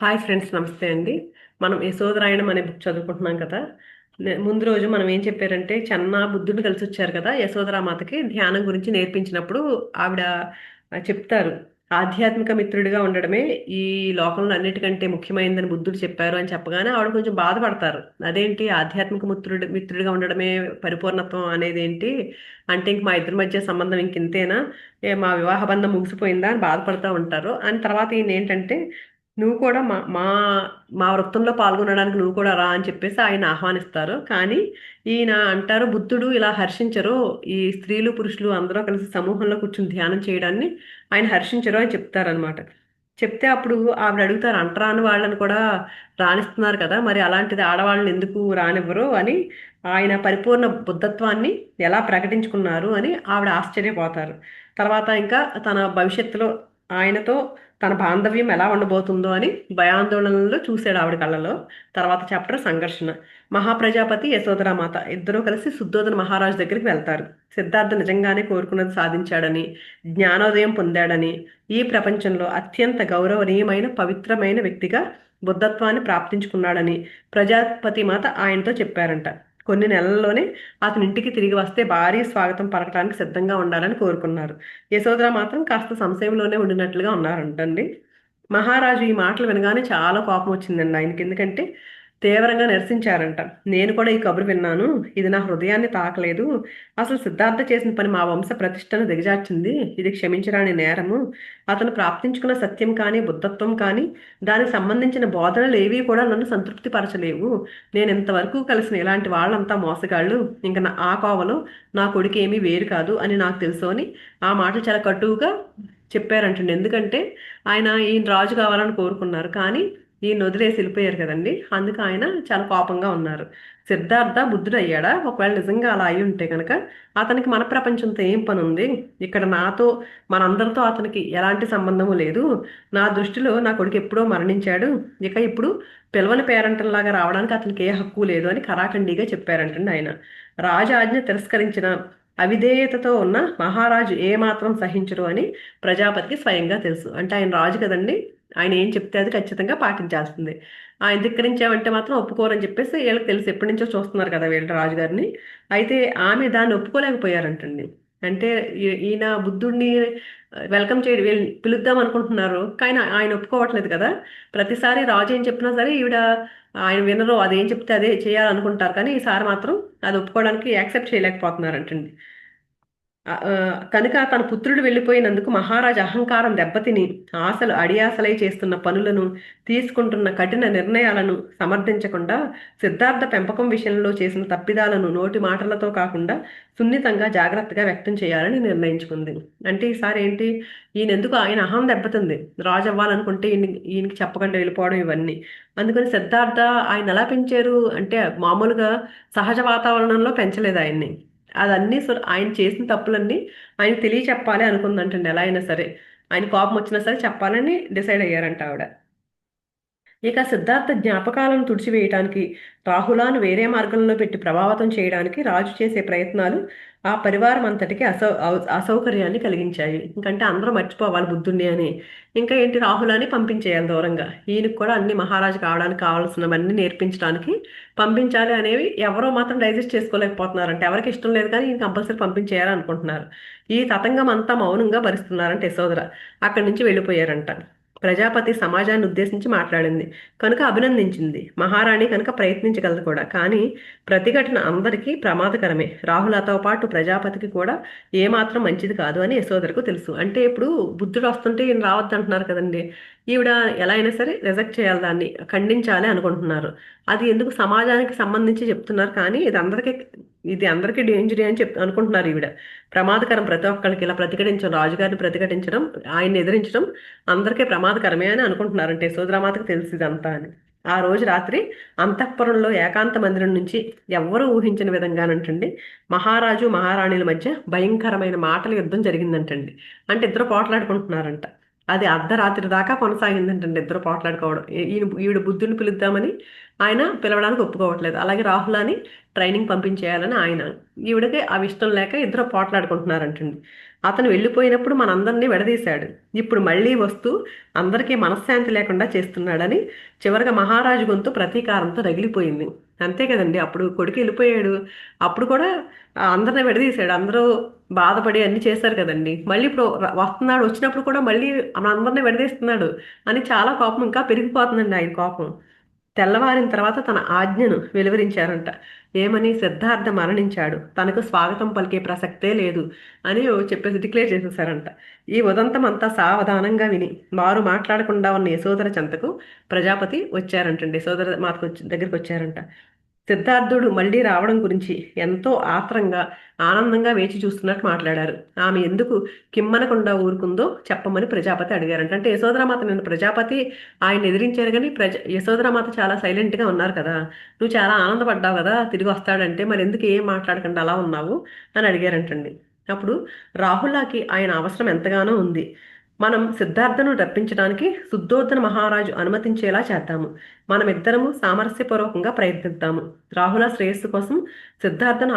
Hi friends, నమస్తే అండి. మనం యశోదరాయణం అనే బుక్ చదువుకుంటున్నాం కదా. ముందు రోజు మనం ఏం చెప్పారంటే బుద్ధుడిని కలిసి వచ్చారు కదా, యశోదరామాతకి ధ్యానం గురించి నేర్పించినప్పుడు ఆవిడ చెప్తారు, ఆధ్యాత్మిక మిత్రుడిగా ఉండడమే ఈ లోకంలో అన్నిటికంటే ముఖ్యమైనదని బుద్ధుడు చెప్పారు అని చెప్పగానే ఆవిడ కొంచెం బాధపడతారు. అదేంటి ఆధ్యాత్మిక మిత్రుడిగా ఉండడమే పరిపూర్ణత్వం అనేది ఏంటి అంటే, ఇంక మా ఇద్దరి మధ్య సంబంధం ఇంతేనా, మా వివాహ బంధం ముగిసిపోయిందా అని బాధపడుతూ ఉంటారు. అని తర్వాత ఈయన ఏంటంటే, నువ్వు కూడా మా మా మా వృత్తంలో పాల్గొనడానికి నువ్వు కూడా రా అని చెప్పేసి ఆయన ఆహ్వానిస్తారు. కానీ ఈయన అంటారు, బుద్ధుడు ఇలా హర్షించరు, ఈ స్త్రీలు పురుషులు అందరూ కలిసి సమూహంలో కూర్చుని ధ్యానం చేయడాన్ని ఆయన హర్షించరు అని చెప్తారనమాట. చెప్తే అప్పుడు ఆవిడ అడుగుతారు, అంటరాని వాళ్ళని కూడా రాణిస్తున్నారు కదా, మరి అలాంటిది ఆడవాళ్ళని ఎందుకు రానివ్వరు అని, ఆయన పరిపూర్ణ బుద్ధత్వాన్ని ఎలా ప్రకటించుకున్నారు అని ఆవిడ ఆశ్చర్యపోతారు. తర్వాత ఇంకా తన భవిష్యత్తులో ఆయనతో తన బాంధవ్యం ఎలా ఉండబోతుందో అని భయాందోళనలో చూశాడు ఆవిడ కళ్ళలో. తర్వాత చాప్టర్ సంఘర్షణ. మహాప్రజాపతి యశోధరామాత ఇద్దరూ కలిసి శుద్ధోదన మహారాజు దగ్గరికి వెళ్తారు. సిద్ధార్థ నిజంగానే కోరుకున్నది సాధించాడని, జ్ఞానోదయం పొందాడని, ఈ ప్రపంచంలో అత్యంత గౌరవనీయమైన పవిత్రమైన వ్యక్తిగా బుద్ధత్వాన్ని ప్రాప్తించుకున్నాడని ప్రజాపతి మాత ఆయనతో చెప్పారంట. కొన్ని నెలల్లోనే అతని ఇంటికి తిరిగి వస్తే భారీ స్వాగతం పలకడానికి సిద్ధంగా ఉండాలని కోరుకున్నారు. యశోధర మాత్రం కాస్త సంశయంలోనే ఉండినట్లుగా ఉన్నారంటండి. మహారాజు ఈ మాటలు వినగానే చాలా కోపం వచ్చిందండి ఆయనకి. ఎందుకంటే తీవ్రంగా నిరసించారంట. నేను కూడా ఈ కబురు విన్నాను, ఇది నా హృదయాన్ని తాకలేదు. అసలు సిద్ధార్థ చేసిన పని మా వంశ ప్రతిష్టను దిగజార్చింది. ఇది క్షమించరాని నేరము. అతను ప్రాప్తించుకున్న సత్యం కానీ బుద్ధత్వం కానీ దానికి సంబంధించిన బోధనలు ఏవీ కూడా నన్ను సంతృప్తి పరచలేవు. నేను ఇంతవరకు కలిసిన ఇలాంటి వాళ్ళంతా మోసగాళ్ళు. ఇంకా ఆ కోవలో నా కొడుకు ఏమీ వేరు కాదు అని నాకు తెలుసు అని ఆ మాటలు చాలా కటువుగా చెప్పారంటండి. ఎందుకంటే ఈయన రాజు కావాలని కోరుకున్నారు, కానీ ఈయన వదిలేసి వెళ్ళిపోయారు కదండి. అందుకు ఆయన చాలా కోపంగా ఉన్నారు. సిద్ధార్థ బుద్ధుడు అయ్యాడా? ఒకవేళ నిజంగా అలా అయి ఉంటే కనుక అతనికి మన ప్రపంచంతో ఏం పని ఉంది? ఇక్కడ నాతో మనందరితో అతనికి ఎలాంటి సంబంధము లేదు. నా దృష్టిలో నా కొడుకు ఎప్పుడో మరణించాడు. ఇక ఇప్పుడు పిలవని పేరంటంలాగా రావడానికి అతనికి ఏ హక్కు లేదు అని ఖరాఖండిగా చెప్పారంటండి ఆయన. రాజు ఆజ్ఞ తిరస్కరించిన అవిధేయతతో ఉన్న మహారాజు ఏమాత్రం సహించరు అని ప్రజాపతికి స్వయంగా తెలుసు. అంటే ఆయన రాజు కదండి, ఆయన ఏం చెప్తే అది ఖచ్చితంగా పాటించాల్సిందే. ఆయన ధిక్కరించామంటే మాత్రం ఒప్పుకోరని చెప్పేసి వీళ్ళకి తెలుసు, ఎప్పటి నుంచో చూస్తున్నారు కదా వీళ్ళ రాజుగారిని. అయితే ఆమె దాన్ని ఒప్పుకోలేకపోయారంటండి. అంటే ఈయన బుద్ధుడిని వెల్కమ్ చేయడం, వీళ్ళు పిలుద్దాం అనుకుంటున్నారు, కానీ ఆయన ఒప్పుకోవట్లేదు కదా. ప్రతిసారి రాజు ఏం చెప్పినా సరే ఈవిడ ఆయన వినరు, అదేం చెప్తే అదే చేయాలనుకుంటారు, కానీ ఈసారి మాత్రం అది ఒప్పుకోవడానికి యాక్సెప్ట్ చేయలేకపోతున్నారంటండి. కనుక తన పుత్రుడు వెళ్ళిపోయినందుకు మహారాజు అహంకారం దెబ్బతిని ఆశలు అడియాసలై చేస్తున్న పనులను, తీసుకుంటున్న కఠిన నిర్ణయాలను సమర్థించకుండా సిద్ధార్థ పెంపకం విషయంలో చేసిన తప్పిదాలను నోటి మాటలతో కాకుండా సున్నితంగా జాగ్రత్తగా వ్యక్తం చేయాలని నిర్ణయించుకుంది. అంటే ఈసారి ఏంటి, ఆయన అహం దెబ్బతింది. రాజు అవ్వాలనుకుంటే ఈయనకి చెప్పకుండా వెళ్ళిపోవడం ఇవన్నీ. అందుకని సిద్ధార్థ ఆయన ఎలా పెంచారు అంటే, మామూలుగా సహజ వాతావరణంలో పెంచలేదు ఆయన్ని. అదన్నీ ఆయన చేసిన తప్పులన్నీ ఆయన తెలియచెప్పాలి అనుకుందంటండి. ఎలా అయినా సరే ఆయన కోపం వచ్చినా సరే చెప్పాలని డిసైడ్ అయ్యారంట ఆవిడ. ఇక సిద్ధార్థ జ్ఞాపకాలను తుడిచివేయటానికి, రాహులాను వేరే మార్గంలో పెట్టి ప్రభావితం చేయడానికి రాజు చేసే ప్రయత్నాలు ఆ పరివారం అంతటికి అసౌకర్యాన్ని కలిగించాయి. ఇంకంటే అందరూ మర్చిపోవాలి బుద్ధుణ్ణి అని. ఇంకా ఏంటి, రాహులాని పంపించేయాలి దూరంగా. ఈయనకు కూడా అన్ని మహారాజు కావడానికి కావాల్సినవన్నీ నేర్పించడానికి పంపించాలి అనేవి ఎవరో మాత్రం డైజెస్ట్ చేసుకోలేకపోతున్నారంటే, ఎవరికి ఇష్టం లేదు కానీ ఈయన కంపల్సరీ పంపించేయాలి అనుకుంటున్నారు. ఈ తతంగం అంతా మౌనంగా భరిస్తున్నారంటే యశోదర అక్కడి నుంచి వెళ్ళిపోయారంట. ప్రజాపతి సమాజాన్ని ఉద్దేశించి మాట్లాడింది కనుక అభినందించింది. మహారాణి కనుక ప్రయత్నించగలదు కూడా, కానీ ప్రతిఘటన అందరికీ ప్రమాదకరమే. రాహులతో పాటు ప్రజాపతికి కూడా ఏమాత్రం మంచిది కాదు అని యశోదరకు తెలుసు. అంటే ఇప్పుడు బుద్ధుడు వస్తుంటే ఈయన రావద్దు అంటున్నారు కదండి. ఈవిడ ఎలా అయినా సరే రిజెక్ట్ చేయాలి, దాన్ని ఖండించాలి అనుకుంటున్నారు. అది ఎందుకు సమాజానికి సంబంధించి చెప్తున్నారు, కానీ ఇది అందరికీ డేంజర్ అని అనుకుంటున్నారు ఈవిడ. ప్రమాదకరం ప్రతి ఒక్కరికి ఇలా ప్రతిఘటించడం, రాజుగారిని ప్రతిఘటించడం, ఆయన్ని ఎదిరించడం అందరికీ ప్రమాదకరమే అని అనుకుంటున్నారంటే యశోధరామాతకు తెలిసి ఇదంతా అని. ఆ రోజు రాత్రి అంతఃపురంలో ఏకాంత మందిరం నుంచి ఎవ్వరూ ఊహించిన విధంగానంటండి మహారాజు మహారాణుల మధ్య భయంకరమైన మాటల యుద్ధం జరిగిందంటండి. అంటే ఇద్దరు పోట్లాడుకుంటున్నారంట. అది అర్ధరాత్రి దాకా కొనసాగిందంటండి ఇద్దరు పోట్లాడుకోవడం. ఈవిడ బుద్ధుని పిలుద్దామని ఆయన పిలవడానికి ఒప్పుకోవట్లేదు. అలాగే రాహుల్ అని ట్రైనింగ్ పంపించేయాలని ఆయన. ఈవిడకి అవి ఇష్టం లేక ఇద్దరు పోట్లాడుకుంటున్నారంటండి. అతను వెళ్ళిపోయినప్పుడు మనందరినీ విడదీశాడు. ఇప్పుడు మళ్ళీ వస్తూ అందరికీ మనశ్శాంతి లేకుండా చేస్తున్నాడని చివరిగా మహారాజు గొంతు ప్రతీకారంతో రగిలిపోయింది. అంతే కదండి, అప్పుడు కొడుకు వెళ్ళిపోయాడు. అప్పుడు కూడా అందరిని విడదీశాడు. అందరూ బాధపడి అన్ని చేశారు కదండి. మళ్ళీ ఇప్పుడు వస్తున్నాడు, వచ్చినప్పుడు కూడా మళ్ళీ అందరిని విడదీస్తున్నాడు అని చాలా కోపం ఇంకా పెరిగిపోతుందండి ఆయన కోపం. తెల్లవారిన తర్వాత తన ఆజ్ఞను వెలువరించారంట. ఏమని? సిద్ధార్థ మరణించాడు, తనకు స్వాగతం పలికే ప్రసక్తే లేదు అని చెప్పేసి డిక్లేర్ చేసేసారంట. ఈ ఉదంతం అంతా సావధానంగా విని వారు మాట్లాడకుండా ఉన్న యశోదర చెంతకు ప్రజాపతి వచ్చారంటండి. యశోదర మాతకు దగ్గరికి వచ్చారంట. సిద్ధార్థుడు మళ్ళీ రావడం గురించి ఎంతో ఆత్రంగా ఆనందంగా వేచి చూస్తున్నట్టు మాట్లాడారు. ఆమె ఎందుకు కిమ్మనకుండా ఊరుకుందో చెప్పమని ప్రజాపతి అడిగారంట. అంటే యశోదరామాత నిన్ను ప్రజాపతి ఆయన ఎదిరించారు, కానీ యశోదరామాత చాలా సైలెంట్గా ఉన్నారు కదా, నువ్వు చాలా ఆనందపడ్డావు కదా తిరిగి వస్తాడంటే, మరి ఎందుకు ఏం మాట్లాడకుండా అలా ఉన్నావు అని అడిగారంటండి. అప్పుడు రాహుల్లాకి ఆయన అవసరం ఎంతగానో ఉంది. మనం సిద్ధార్థను రప్పించడానికి శుద్ధోధన మహారాజు అనుమతించేలా చేద్దాము. మనమిద్దరము సామరస్యపూర్వకంగా ప్రయత్నిద్దాము. రాహుల శ్రేయస్సు కోసం సిద్ధార్థను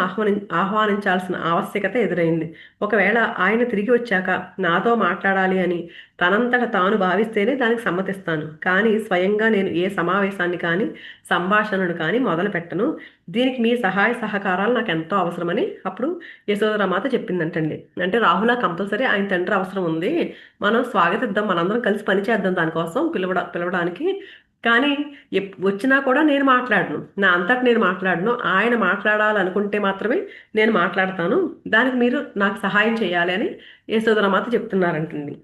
ఆహ్వానించాల్సిన ఆవశ్యకత ఎదురైంది. ఒకవేళ ఆయన తిరిగి వచ్చాక నాతో మాట్లాడాలి అని తనంతట తాను భావిస్తేనే దానికి సమ్మతిస్తాను. కానీ స్వయంగా నేను ఏ సమావేశాన్ని కానీ సంభాషణను కానీ మొదలు పెట్టను. దీనికి మీ సహాయ సహకారాలు నాకు ఎంతో అవసరమని అప్పుడు యశోదరామాత చెప్పిందంటండి. అంటే రాహుల కంపల్సరీ ఆయన తండ్రి అవసరం ఉంది, మనం స్వాగతిద్దాం, మనందరం కలిసి పనిచేద్దాం దానికోసం పిలవడానికి. కానీ వచ్చినా కూడా నేను మాట్లాడను, నా అంతటి నేను మాట్లాడను. ఆయన మాట్లాడాలనుకుంటే మాత్రమే నేను మాట్లాడతాను. దానికి మీరు నాకు సహాయం చేయాలి అని యశోదరామాత చెప్తున్నారంటండి.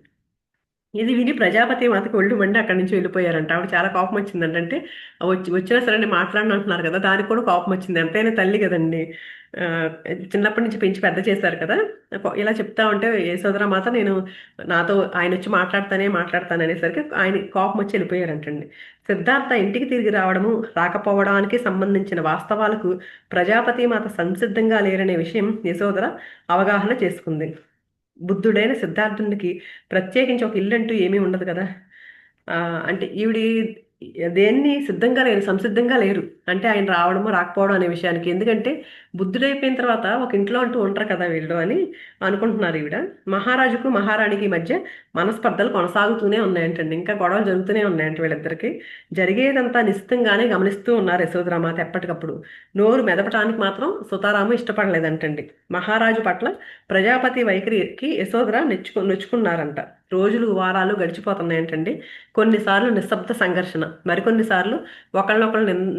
ఇది విని ప్రజాపతి మాతకు ఒళ్ళు మండి అక్కడి నుంచి వెళ్ళిపోయారంట. ఆవిడ చాలా కోపం వచ్చిందంట. అంటే వచ్చినా సరే నేను మాట్లాడను అంటున్నారు కదా, దానికి కూడా కోపం వచ్చింది. ఎంతైనా తల్లి కదండి, ఆ, చిన్నప్పటి నుంచి పెంచి పెద్ద చేశారు కదా. ఇలా చెప్తా ఉంటే యశోదర మాత నేను నాతో ఆయన వచ్చి మాట్లాడతాను అనేసరికి ఆయన కోపం వచ్చి వెళ్ళిపోయారంటండి. సిద్ధార్థ ఇంటికి తిరిగి రావడము రాకపోవడానికి సంబంధించిన వాస్తవాలకు ప్రజాపతి మాత సంసిద్ధంగా లేరనే విషయం యశోదర అవగాహన చేసుకుంది. బుద్ధుడైన సిద్ధార్థునికి ప్రత్యేకించి ఒక ఇల్లు అంటూ ఏమీ ఉండదు కదా. అంటే ఈవిడి దేన్ని సిద్ధంగా లేరు, సంసిద్ధంగా లేరు. అంటే ఆయన రావడము రాకపోవడం అనే విషయానికి. ఎందుకంటే బుద్ధుడైపోయిన తర్వాత ఒక ఇంట్లో అంటూ ఉంటారు కదా వీళ్ళు అని అనుకుంటున్నారు ఈవిడ. మహారాజుకు మహారాణికి మధ్య మనస్పర్ధలు కొనసాగుతూనే ఉన్నాయంటండి. ఇంకా గొడవలు జరుగుతూనే ఉన్నాయంట వీళ్ళిద్దరికి. జరిగేదంతా నిశ్చితంగానే గమనిస్తూ ఉన్నారు యశోదరామాత ఎప్పటికప్పుడు. నోరు మెదపటానికి మాత్రం సుతారాము ఇష్టపడలేదంటండి. మహారాజు పట్ల ప్రజాపతి వైఖరికి యశోదర నొచ్చుకున్నారంట. రోజులు వారాలు గడిచిపోతున్నాయంటండి. కొన్నిసార్లు నిశ్శబ్ద సంఘర్షణ, మరికొన్నిసార్లు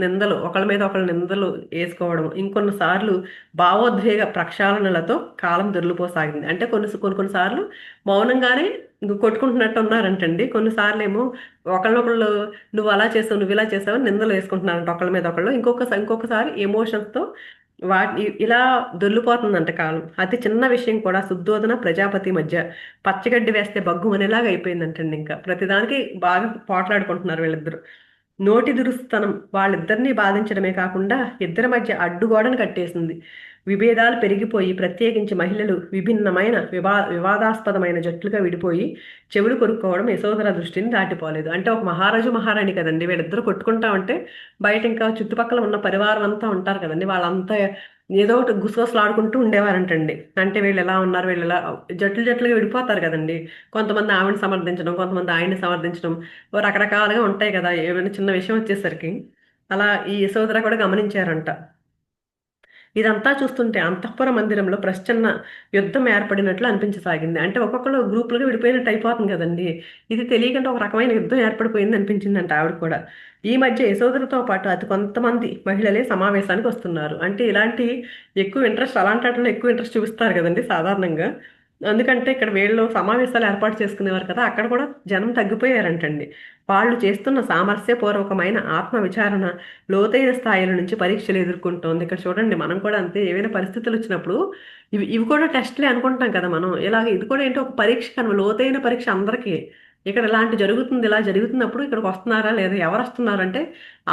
నిందలు, ఒకళ్ళ మీద ఒకళ్ళ నిందలు వేసుకోవడం, ఇంకొన్నిసార్లు భావోద్వేగ ప్రక్షాళనలతో కాలం దొరికిపోసాగింది. అంటే కొన్నిసార్లు మౌనంగానే కొట్టుకుంటున్నట్టు ఉన్నారంటండి. కొన్నిసార్లు ఏమో ఒకళ్ళనొకళ్ళు నువ్వు అలా చేసావు, నువ్వు ఇలా చేసావు నిందలు వేసుకుంటున్నారంట ఒకళ్ళ మీద ఒకళ్ళు. ఇంకొకసారి ఎమోషన్స్తో ఇలా దొల్లిపోతుందంట కాలం. అతి చిన్న విషయం కూడా శుద్ధోదన ప్రజాపతి మధ్య పచ్చగడ్డి వేస్తే బగ్గు అనేలాగా అయిపోయిందంటండి. ఇంకా ప్రతిదానికి బాగా పోట్లాడుకుంటున్నారు వీళ్ళిద్దరు. నోటి దురుస్తనం వాళ్ళిద్దరినీ బాధించడమే కాకుండా ఇద్దరి మధ్య అడ్డుగోడను కట్టేసింది. విభేదాలు పెరిగిపోయి ప్రత్యేకించి మహిళలు విభిన్నమైన వివాదాస్పదమైన జట్లుగా విడిపోయి చెవులు కొరుక్కోవడం యశోదర దృష్టిని దాటిపోలేదు. అంటే ఒక మహారాజు మహారాణి కదండి, వీళ్ళిద్దరు కొట్టుకుంటా ఉంటే బయట ఇంకా చుట్టుపక్కల ఉన్న పరివారం అంతా ఉంటారు కదండి, వాళ్ళంతా ఏదో ఒకటి గుసగుసలాడుకుంటూ ఉండేవారంటండి. అంటే వీళ్ళు ఎలా ఉన్నారు, వీళ్ళు ఎలా జట్లుగా విడిపోతారు కదండి. కొంతమంది ఆవిడని సమర్థించడం, కొంతమంది ఆయన్ని సమర్థించడం, రకరకాలుగా ఉంటాయి కదా ఏమైనా చిన్న విషయం వచ్చేసరికి. అలా ఈ యశోదర కూడా గమనించారంట. ఇదంతా చూస్తుంటే అంతఃపుర మందిరంలో ప్రశ్న యుద్ధం ఏర్పడినట్లు అనిపించసాగింది. అంటే ఒక్కొక్కరు గ్రూపులుగా విడిపోయినట్టు అయిపోతుంది కదండి. ఇది తెలియకుండా ఒక రకమైన యుద్ధం ఏర్పడిపోయింది అనిపించిందంట ఆవిడ కూడా. ఈ మధ్య యశోదరతో పాటు అతి కొంతమంది మహిళలే సమావేశానికి వస్తున్నారు. అంటే ఇలాంటి ఎక్కువ ఇంట్రెస్ట్, అలాంటి వాటిలో ఎక్కువ ఇంట్రెస్ట్ చూపిస్తారు కదండి సాధారణంగా. ఎందుకంటే ఇక్కడ వీళ్ళు సమావేశాలు ఏర్పాటు చేసుకునేవారు కదా, అక్కడ కూడా జనం తగ్గిపోయారంటండి. వాళ్ళు చేస్తున్న సామరస్యపూర్వకమైన ఆత్మ విచారణ లోతైన స్థాయిల నుంచి పరీక్షలు ఎదుర్కొంటోంది. ఇక్కడ చూడండి, మనం కూడా అంతే. ఏవైనా పరిస్థితులు వచ్చినప్పుడు ఇవి కూడా టెస్ట్లే అనుకుంటాం కదా మనం. ఇలాగ ఇది కూడా ఏంటో ఒక పరీక్ష కనుక, లోతైన పరీక్ష అందరికీ. ఇక్కడ ఇలాంటి జరుగుతుంది, ఇలా జరుగుతున్నప్పుడు ఇక్కడికి వస్తున్నారా లేదా, ఎవరు వస్తున్నారంటే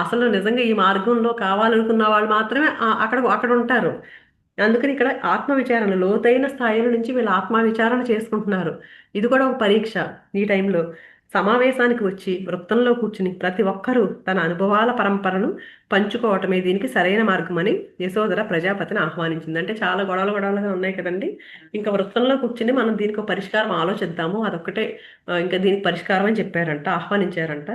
అసలు నిజంగా ఈ మార్గంలో కావాలనుకున్న వాళ్ళు మాత్రమే అక్కడ ఉంటారు. అందుకని ఇక్కడ ఆత్మవిచారణ లోతైన స్థాయిల నుంచి వీళ్ళు ఆత్మవిచారణ చేసుకుంటున్నారు. ఇది కూడా ఒక పరీక్ష. ఈ టైంలో సమావేశానికి వచ్చి వృత్తంలో కూర్చుని ప్రతి ఒక్కరూ తన అనుభవాల పరంపరను పంచుకోవటమే దీనికి సరైన మార్గమని యశోధర ప్రజాపతిని ఆహ్వానించింది. అంటే చాలా గొడవలు గొడవలుగా ఉన్నాయి కదండి. ఇంకా వృత్తంలో కూర్చుని మనం దీనికి ఒక పరిష్కారం ఆలోచిద్దాము, అదొక్కటే ఇంకా దీనికి పరిష్కారం అని చెప్పారంట, ఆహ్వానించారంట.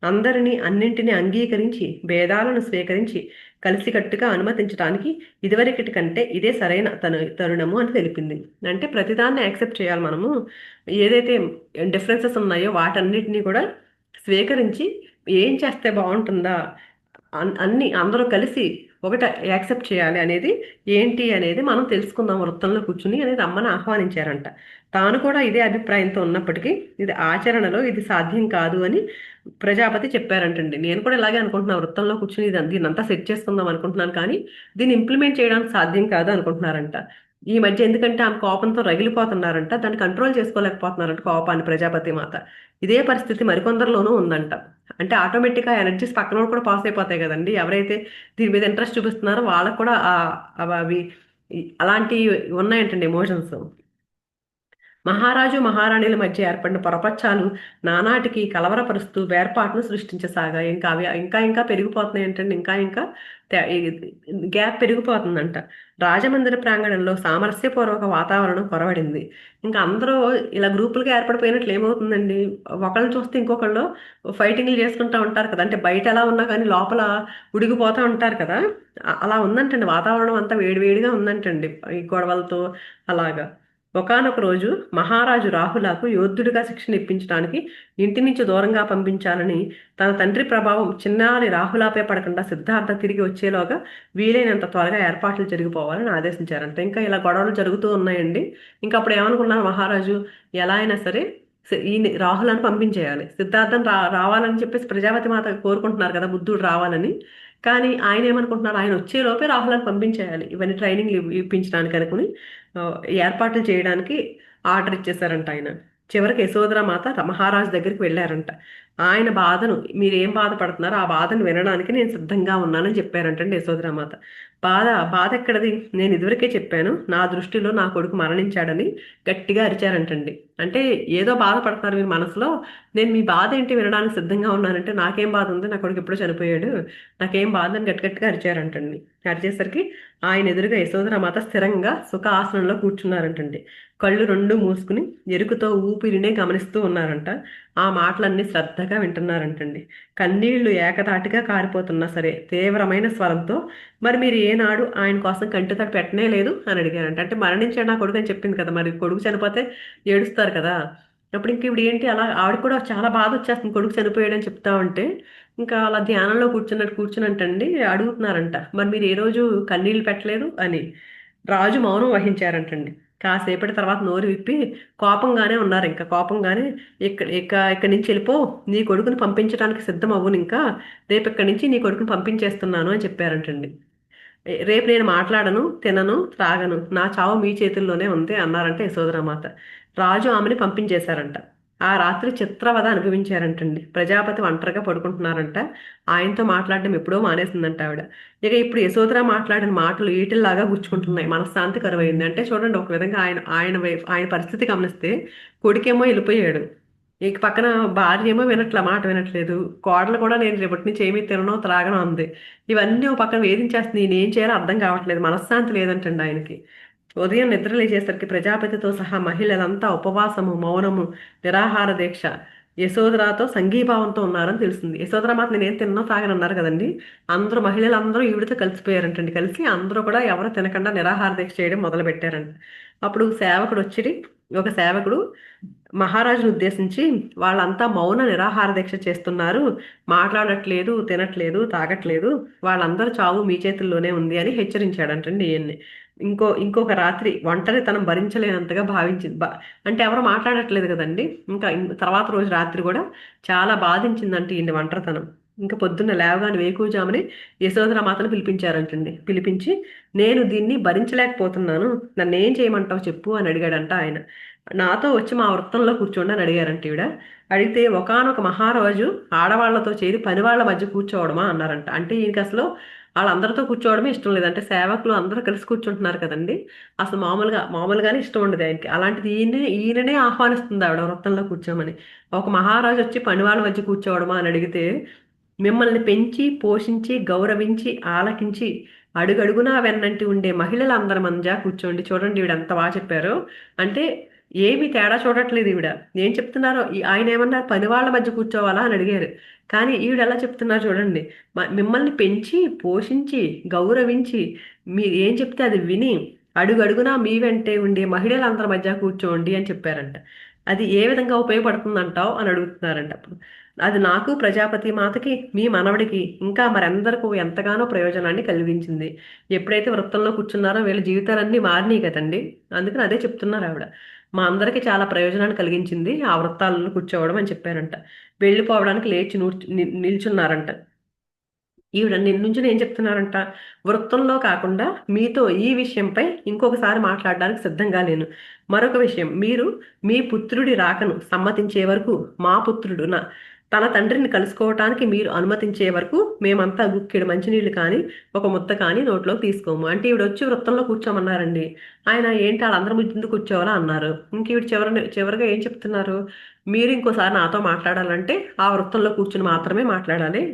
అందరినీ అన్నింటినీ అంగీకరించి భేదాలను స్వీకరించి కలిసికట్టుగా అనుమతించడానికి ఇదివరకటి కంటే ఇదే సరైన తరుణము అని తెలిపింది. అంటే ప్రతిదాన్ని యాక్సెప్ట్ చేయాలి మనము. ఏదైతే డిఫరెన్సెస్ ఉన్నాయో వాటన్నిటినీ కూడా స్వీకరించి ఏం చేస్తే బాగుంటుందా, అన్ని అందరూ కలిసి ఒకట యాక్సెప్ట్ చేయాలి అనేది ఏంటి అనేది మనం తెలుసుకుందాం వృత్తంలో కూర్చుని అనేది అమ్మని ఆహ్వానించారంట. తాను కూడా ఇదే అభిప్రాయంతో ఉన్నప్పటికీ ఇది ఆచరణలో ఇది సాధ్యం కాదు అని ప్రజాపతి చెప్పారంటండి. నేను కూడా ఇలాగే అనుకుంటున్నా, వృత్తంలో కూర్చుని దీన్ని అంతా సెట్ చేసుకుందాం అనుకుంటున్నాను, కానీ దీన్ని ఇంప్లిమెంట్ చేయడానికి సాధ్యం కాదు అనుకుంటున్నారంట. ఈ మధ్య ఎందుకంటే ఆమె కోపంతో రగిలిపోతున్నారంట, దాన్ని కంట్రోల్ చేసుకోలేకపోతున్నారంట కోపాన్ని ప్రజాపతి మాత. ఇదే పరిస్థితి మరికొందరిలోనూ ఉందంట. అంటే ఆటోమేటిక్గా ఎనర్జీస్ పక్కన కూడా పాస్ అయిపోతాయి కదండి. ఎవరైతే దీని మీద ఇంట్రెస్ట్ చూపిస్తున్నారో వాళ్ళకు కూడా అవి అలాంటివి ఉన్నాయంటండి ఎమోషన్స్. మహారాజు మహారాణుల మధ్య ఏర్పడిన పొరపచ్చాలు నానాటికి కలవరపరుస్తూ వేర్పాటును సృష్టించసాగాయి. ఇంకా అవి ఇంకా ఇంకా పెరిగిపోతున్నాయి ఏంటంటే ఇంకా ఇంకా గ్యాప్ పెరిగిపోతుందంట. రాజమందిర ప్రాంగణంలో సామరస్యపూర్వక వాతావరణం కొరవడింది. ఇంకా అందరూ ఇలా గ్రూపులుగా ఏర్పడిపోయినట్లు ఏమవుతుందండి, ఒకళ్ళని చూస్తే ఇంకొకళ్ళు ఫైటింగ్లు చేసుకుంటూ ఉంటారు కదా. అంటే బయట ఎలా ఉన్నా కానీ లోపల ఉడిగిపోతూ ఉంటారు కదా. అలా ఉందంటండి, వాతావరణం అంతా వేడివేడిగా ఉందంటండి ఈ గొడవలతో అలాగా. ఒకానొక రోజు మహారాజు రాహులకు యోధుడిగా శిక్షణ ఇప్పించడానికి ఇంటి నుంచి దూరంగా పంపించాలని తన తండ్రి ప్రభావం చిన్నారి రాహులాపై పడకుండా సిద్ధార్థ తిరిగి వచ్చేలోగా వీలైనంత త్వరగా ఏర్పాట్లు జరిగిపోవాలని ఆదేశించారంట. ఇంకా ఇలా గొడవలు జరుగుతూ ఉన్నాయండి. ఇంకా అప్పుడు ఏమనుకున్నారు మహారాజు, ఎలా అయినా సరే ఈ రాహులను పంపించేయాలి, సిద్ధార్థం రావాలని చెప్పేసి ప్రజాపతి మాత కోరుకుంటున్నారు కదా బుద్ధుడు రావాలని. కానీ ఆయన ఏమనుకుంటున్నారు, ఆయన వచ్చేలోపే రాహులను పంపించేయాలి ఇవన్నీ ట్రైనింగ్ ఇప్పించడానికి అనుకుని ఏర్పాట్లు చేయడానికి ఆర్డర్ ఇచ్చేసారంట ఆయన. చివరికి యశోధర మాత మహారాజు దగ్గరికి వెళ్ళారంట. ఆయన బాధను, మీరు ఏం బాధపడుతున్నారో ఆ బాధను వినడానికి నేను సిద్ధంగా ఉన్నానని చెప్పారంటండి యశోధర మాత. బాధ బాధ ఎక్కడది, నేను ఇదివరకే చెప్పాను నా దృష్టిలో నా కొడుకు మరణించాడని గట్టిగా అరిచారంటండి. అంటే ఏదో బాధపడుతున్నారు మీరు మనసులో, నేను మీ బాధ ఏంటి వినడానికి సిద్ధంగా ఉన్నానంటే నాకేం బాధ ఉంది, నా కొడుకు ఎప్పుడో చనిపోయాడు, నాకేం బాధ అని గట్టి గట్టిగా అరిచారంటండి. అరిచేసరికి ఆయన ఎదురుగా యశోధర మాత స్థిరంగా సుఖ ఆసనంలో కూర్చున్నారంటండి. కళ్ళు రెండు మూసుకుని ఎరుకుతో ఊపిరినే గమనిస్తూ ఉన్నారంట. ఆ మాటలన్నీ శ్రద్ధగా వింటున్నారంటండి. కన్నీళ్లు ఏకతాటిగా కారిపోతున్నా సరే తీవ్రమైన స్వరంతో, మరి మీరు ఏనాడు ఆయన కోసం కంటితడి పెట్టనే లేదు అని అడిగారంట. అంటే మరణించాడు నా కొడుకు అని చెప్పింది కదా, మరి కొడుకు చనిపోతే ఏడుస్తారు కదా. అప్పుడు ఇంక ఇప్పుడు ఏంటి, అలా ఆవిడ కూడా చాలా బాధ వచ్చేస్తుంది కొడుకు చనిపోయాడని చెప్తా ఉంటే. ఇంకా అలా ధ్యానంలో కూర్చున్నట్టండి అడుగుతున్నారంట, మరి మీరు ఏ రోజు కన్నీళ్ళు పెట్టలేదు అని. రాజు మౌనం వహించారంటండి. కాసేపటి తర్వాత నోరు విప్పి కోపంగానే ఉన్నారు, ఇంకా కోపంగానే, ఇక్కడి నుంచి వెళ్ళిపో, నీ కొడుకుని పంపించడానికి సిద్ధం అవ్వును, ఇంకా రేపు ఇక్కడి నుంచి నీ కొడుకుని పంపించేస్తున్నాను అని చెప్పారంటండి. రేపు నేను మాట్లాడను, తినను, త్రాగను, నా చావు మీ చేతుల్లోనే ఉంది అన్నారంట యశోధరామాత. రాజు ఆమెని పంపించేశారంట. ఆ రాత్రి చిత్రవద అనుభవించారంటండి. ప్రజాపతి ఒంటరిగా పడుకుంటున్నారంట. ఆయనతో మాట్లాడడం ఎప్పుడో మానేసిందంట ఆవిడ. ఇక ఇప్పుడు యశోధర మాట్లాడిన మాటలు ఈటిల్లాగా గుచ్చుకుంటున్నాయి, మనశ్శాంతి కరువైంది. అంటే చూడండి, ఒక విధంగా ఆయన ఆయన ఆయన పరిస్థితి గమనిస్తే కొడుకేమో వెళ్ళిపోయాడు, ఇక పక్కన భార్య ఏమో మాట వినట్లేదు, కోడలు కూడా నేను రేపటి నుంచి ఏమీ తిననో త్రాగనో అంది. ఇవన్నీ ఒక పక్కన వేధించేస్తుంది, నేను ఏం చేయాలో అర్థం కావట్లేదు, మనశ్శాంతి లేదంటండి ఆయనకి. ఉదయం నిద్ర లేచేసరికి ప్రజాపతితో సహా మహిళలంతా ఉపవాసము, మౌనము, నిరాహార దీక్ష, యశోధరాతో సంఘీభావంతో ఉన్నారని తెలిసింది. యశోధర మాత నేనేం తిన్నో తాగనన్నారు కదండి, అందరూ మహిళలందరూ ఈవిడితో కలిసిపోయారంటండి. కలిసి అందరూ కూడా ఎవరు తినకుండా నిరాహార దీక్ష చేయడం మొదలు పెట్టారంట. అప్పుడు సేవకుడు వచ్చి, ఒక సేవకుడు మహారాజును ఉద్దేశించి, వాళ్ళంతా మౌన నిరాహార దీక్ష చేస్తున్నారు, మాట్లాడట్లేదు, తినట్లేదు, తాగట్లేదు, వాళ్ళందరూ చావు మీ చేతుల్లోనే ఉంది అని హెచ్చరించాడంటండి ఈయన్ని. ఇంకొక రాత్రి ఒంటరితనం భరించలేనంతగా భావించింది. అంటే ఎవరు మాట్లాడట్లేదు కదండి. ఇంకా తర్వాత రోజు రాత్రి కూడా చాలా బాధించిందంటే ఈయన ఒంటరితనం. ఇంకా పొద్దున్న లేవగానే వేకువజామునే యశోధర మాతను పిలిపించారంటండి. పిలిపించి, నేను దీన్ని భరించలేకపోతున్నాను, నన్ను ఏం చేయమంటావు చెప్పు అని అడిగాడంట ఆయన. నాతో వచ్చి మా వృత్తంలో కూర్చోండి అని అడిగారంట ఈవిడ. అడిగితే ఒకానొక మహారాజు ఆడవాళ్లతో చేరి పనివాళ్ల మధ్య కూర్చోవడమా అన్నారంట. అంటే ఈయనకి అసలు వాళ్ళందరితో కూర్చోవడమే ఇష్టం లేదు. అంటే సేవకులు అందరూ కలిసి కూర్చుంటున్నారు కదండి, అసలు మామూలుగానే ఇష్టం ఉండదు ఆయనకి. అలాంటిది ఈయననే ఆహ్వానిస్తుంది ఆవిడ వృత్తంలో కూర్చోమని. ఒక మహారాజు వచ్చి పనివాళ్ళ మధ్య కూర్చోవడమా అని అడిగితే, మిమ్మల్ని పెంచి పోషించి గౌరవించి ఆలకించి అడుగడుగునా వెన్నంటి ఉండే మహిళలందరి మధ్య కూర్చోండి. చూడండి ఈవిడ ఎంత బాగా చెప్పారో. అంటే ఏమి తేడా చూడట్లేదు ఈవిడ. ఏం చెప్తున్నారో ఆయన ఏమన్నారు, పని వాళ్ళ మధ్య కూర్చోవాలా అని అడిగారు. కానీ ఈవిడ ఎలా చెప్తున్నారు చూడండి, మిమ్మల్ని పెంచి పోషించి గౌరవించి మీరు ఏం చెప్తే అది విని అడుగడుగునా మీ వెంటే ఉండే మహిళలందరి మధ్య కూర్చోండి అని చెప్పారంట. అది ఏ విధంగా ఉపయోగపడుతుందంటావు అని అడుగుతున్నారంట. అప్పుడు అది నాకు, ప్రజాపతి మాతకి, మీ మనవడికి, ఇంకా మరెందరికీ ఎంతగానో ప్రయోజనాన్ని కలిగించింది. ఎప్పుడైతే వృత్తంలో కూర్చున్నారో వీళ్ళ జీవితాలన్నీ మారినాయి కదండి. అందుకని అదే చెప్తున్నారు ఆవిడ. మా అందరికీ చాలా ప్రయోజనాన్ని కలిగించింది ఆ వృత్తాలలో కూర్చోవడం అని చెప్పారంట. వెళ్ళిపోవడానికి లేచి నిల్చున్నారంట. ఈవిడ నుంచి ఏం చెప్తున్నారంట, వృత్తంలో కాకుండా మీతో ఈ విషయంపై ఇంకొకసారి మాట్లాడడానికి సిద్ధంగా లేను. మరొక విషయం, మీరు మీ పుత్రుడి రాకను సమ్మతించే వరకు మా పుత్రుడు తన తండ్రిని కలుసుకోవటానికి మీరు అనుమతించే వరకు మేమంతా గుక్కెడు మంచినీళ్ళు కానీ ఒక ముద్ద కానీ నోట్లోకి తీసుకోము. అంటే ఈవిడ వచ్చి వృత్తంలో కూర్చోమన్నారండి. ఆయన ఏంటి వాళ్ళందరి ముందు కూర్చోవాలా అన్నారు. ఇంక ఈవిడ చివరిగా ఏం చెప్తున్నారు, మీరు ఇంకోసారి నాతో మాట్లాడాలంటే ఆ వృత్తంలో కూర్చుని మాత్రమే మాట్లాడాలి.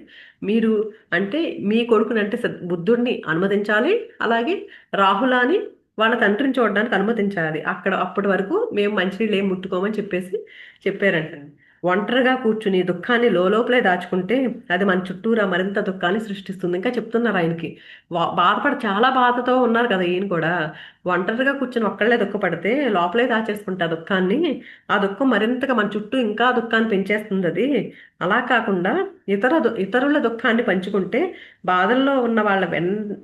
మీరు అంటే మీ కొడుకుని అంటే బుద్ధుడిని అనుమతించాలి, అలాగే రాహులాని వాళ్ళ తండ్రిని చూడడానికి అనుమతించాలి. అప్పటి వరకు మేము మంచినీళ్ళు ఏం ముట్టుకోమని చెప్పారంటండి. ఒంటరిగా కూర్చుని దుఃఖాన్ని లోపలే దాచుకుంటే అది మన చుట్టూరా మరింత దుఃఖాన్ని సృష్టిస్తుంది. ఇంకా చెప్తున్నారు ఆయనకి, చాలా బాధతో ఉన్నారు కదా ఈయన కూడా. ఒంటరిగా కూర్చుని ఒక్కళ్ళే దుఃఖపడితే లోపలే దాచేసుకుంటే ఆ దుఃఖాన్ని, ఆ దుఃఖం మరింతగా మన చుట్టూ ఇంకా దుఃఖాన్ని పెంచేస్తుంది అది. అలా కాకుండా ఇతరుల దుఃఖాన్ని పంచుకుంటే బాధల్లో ఉన్న వాళ్ళ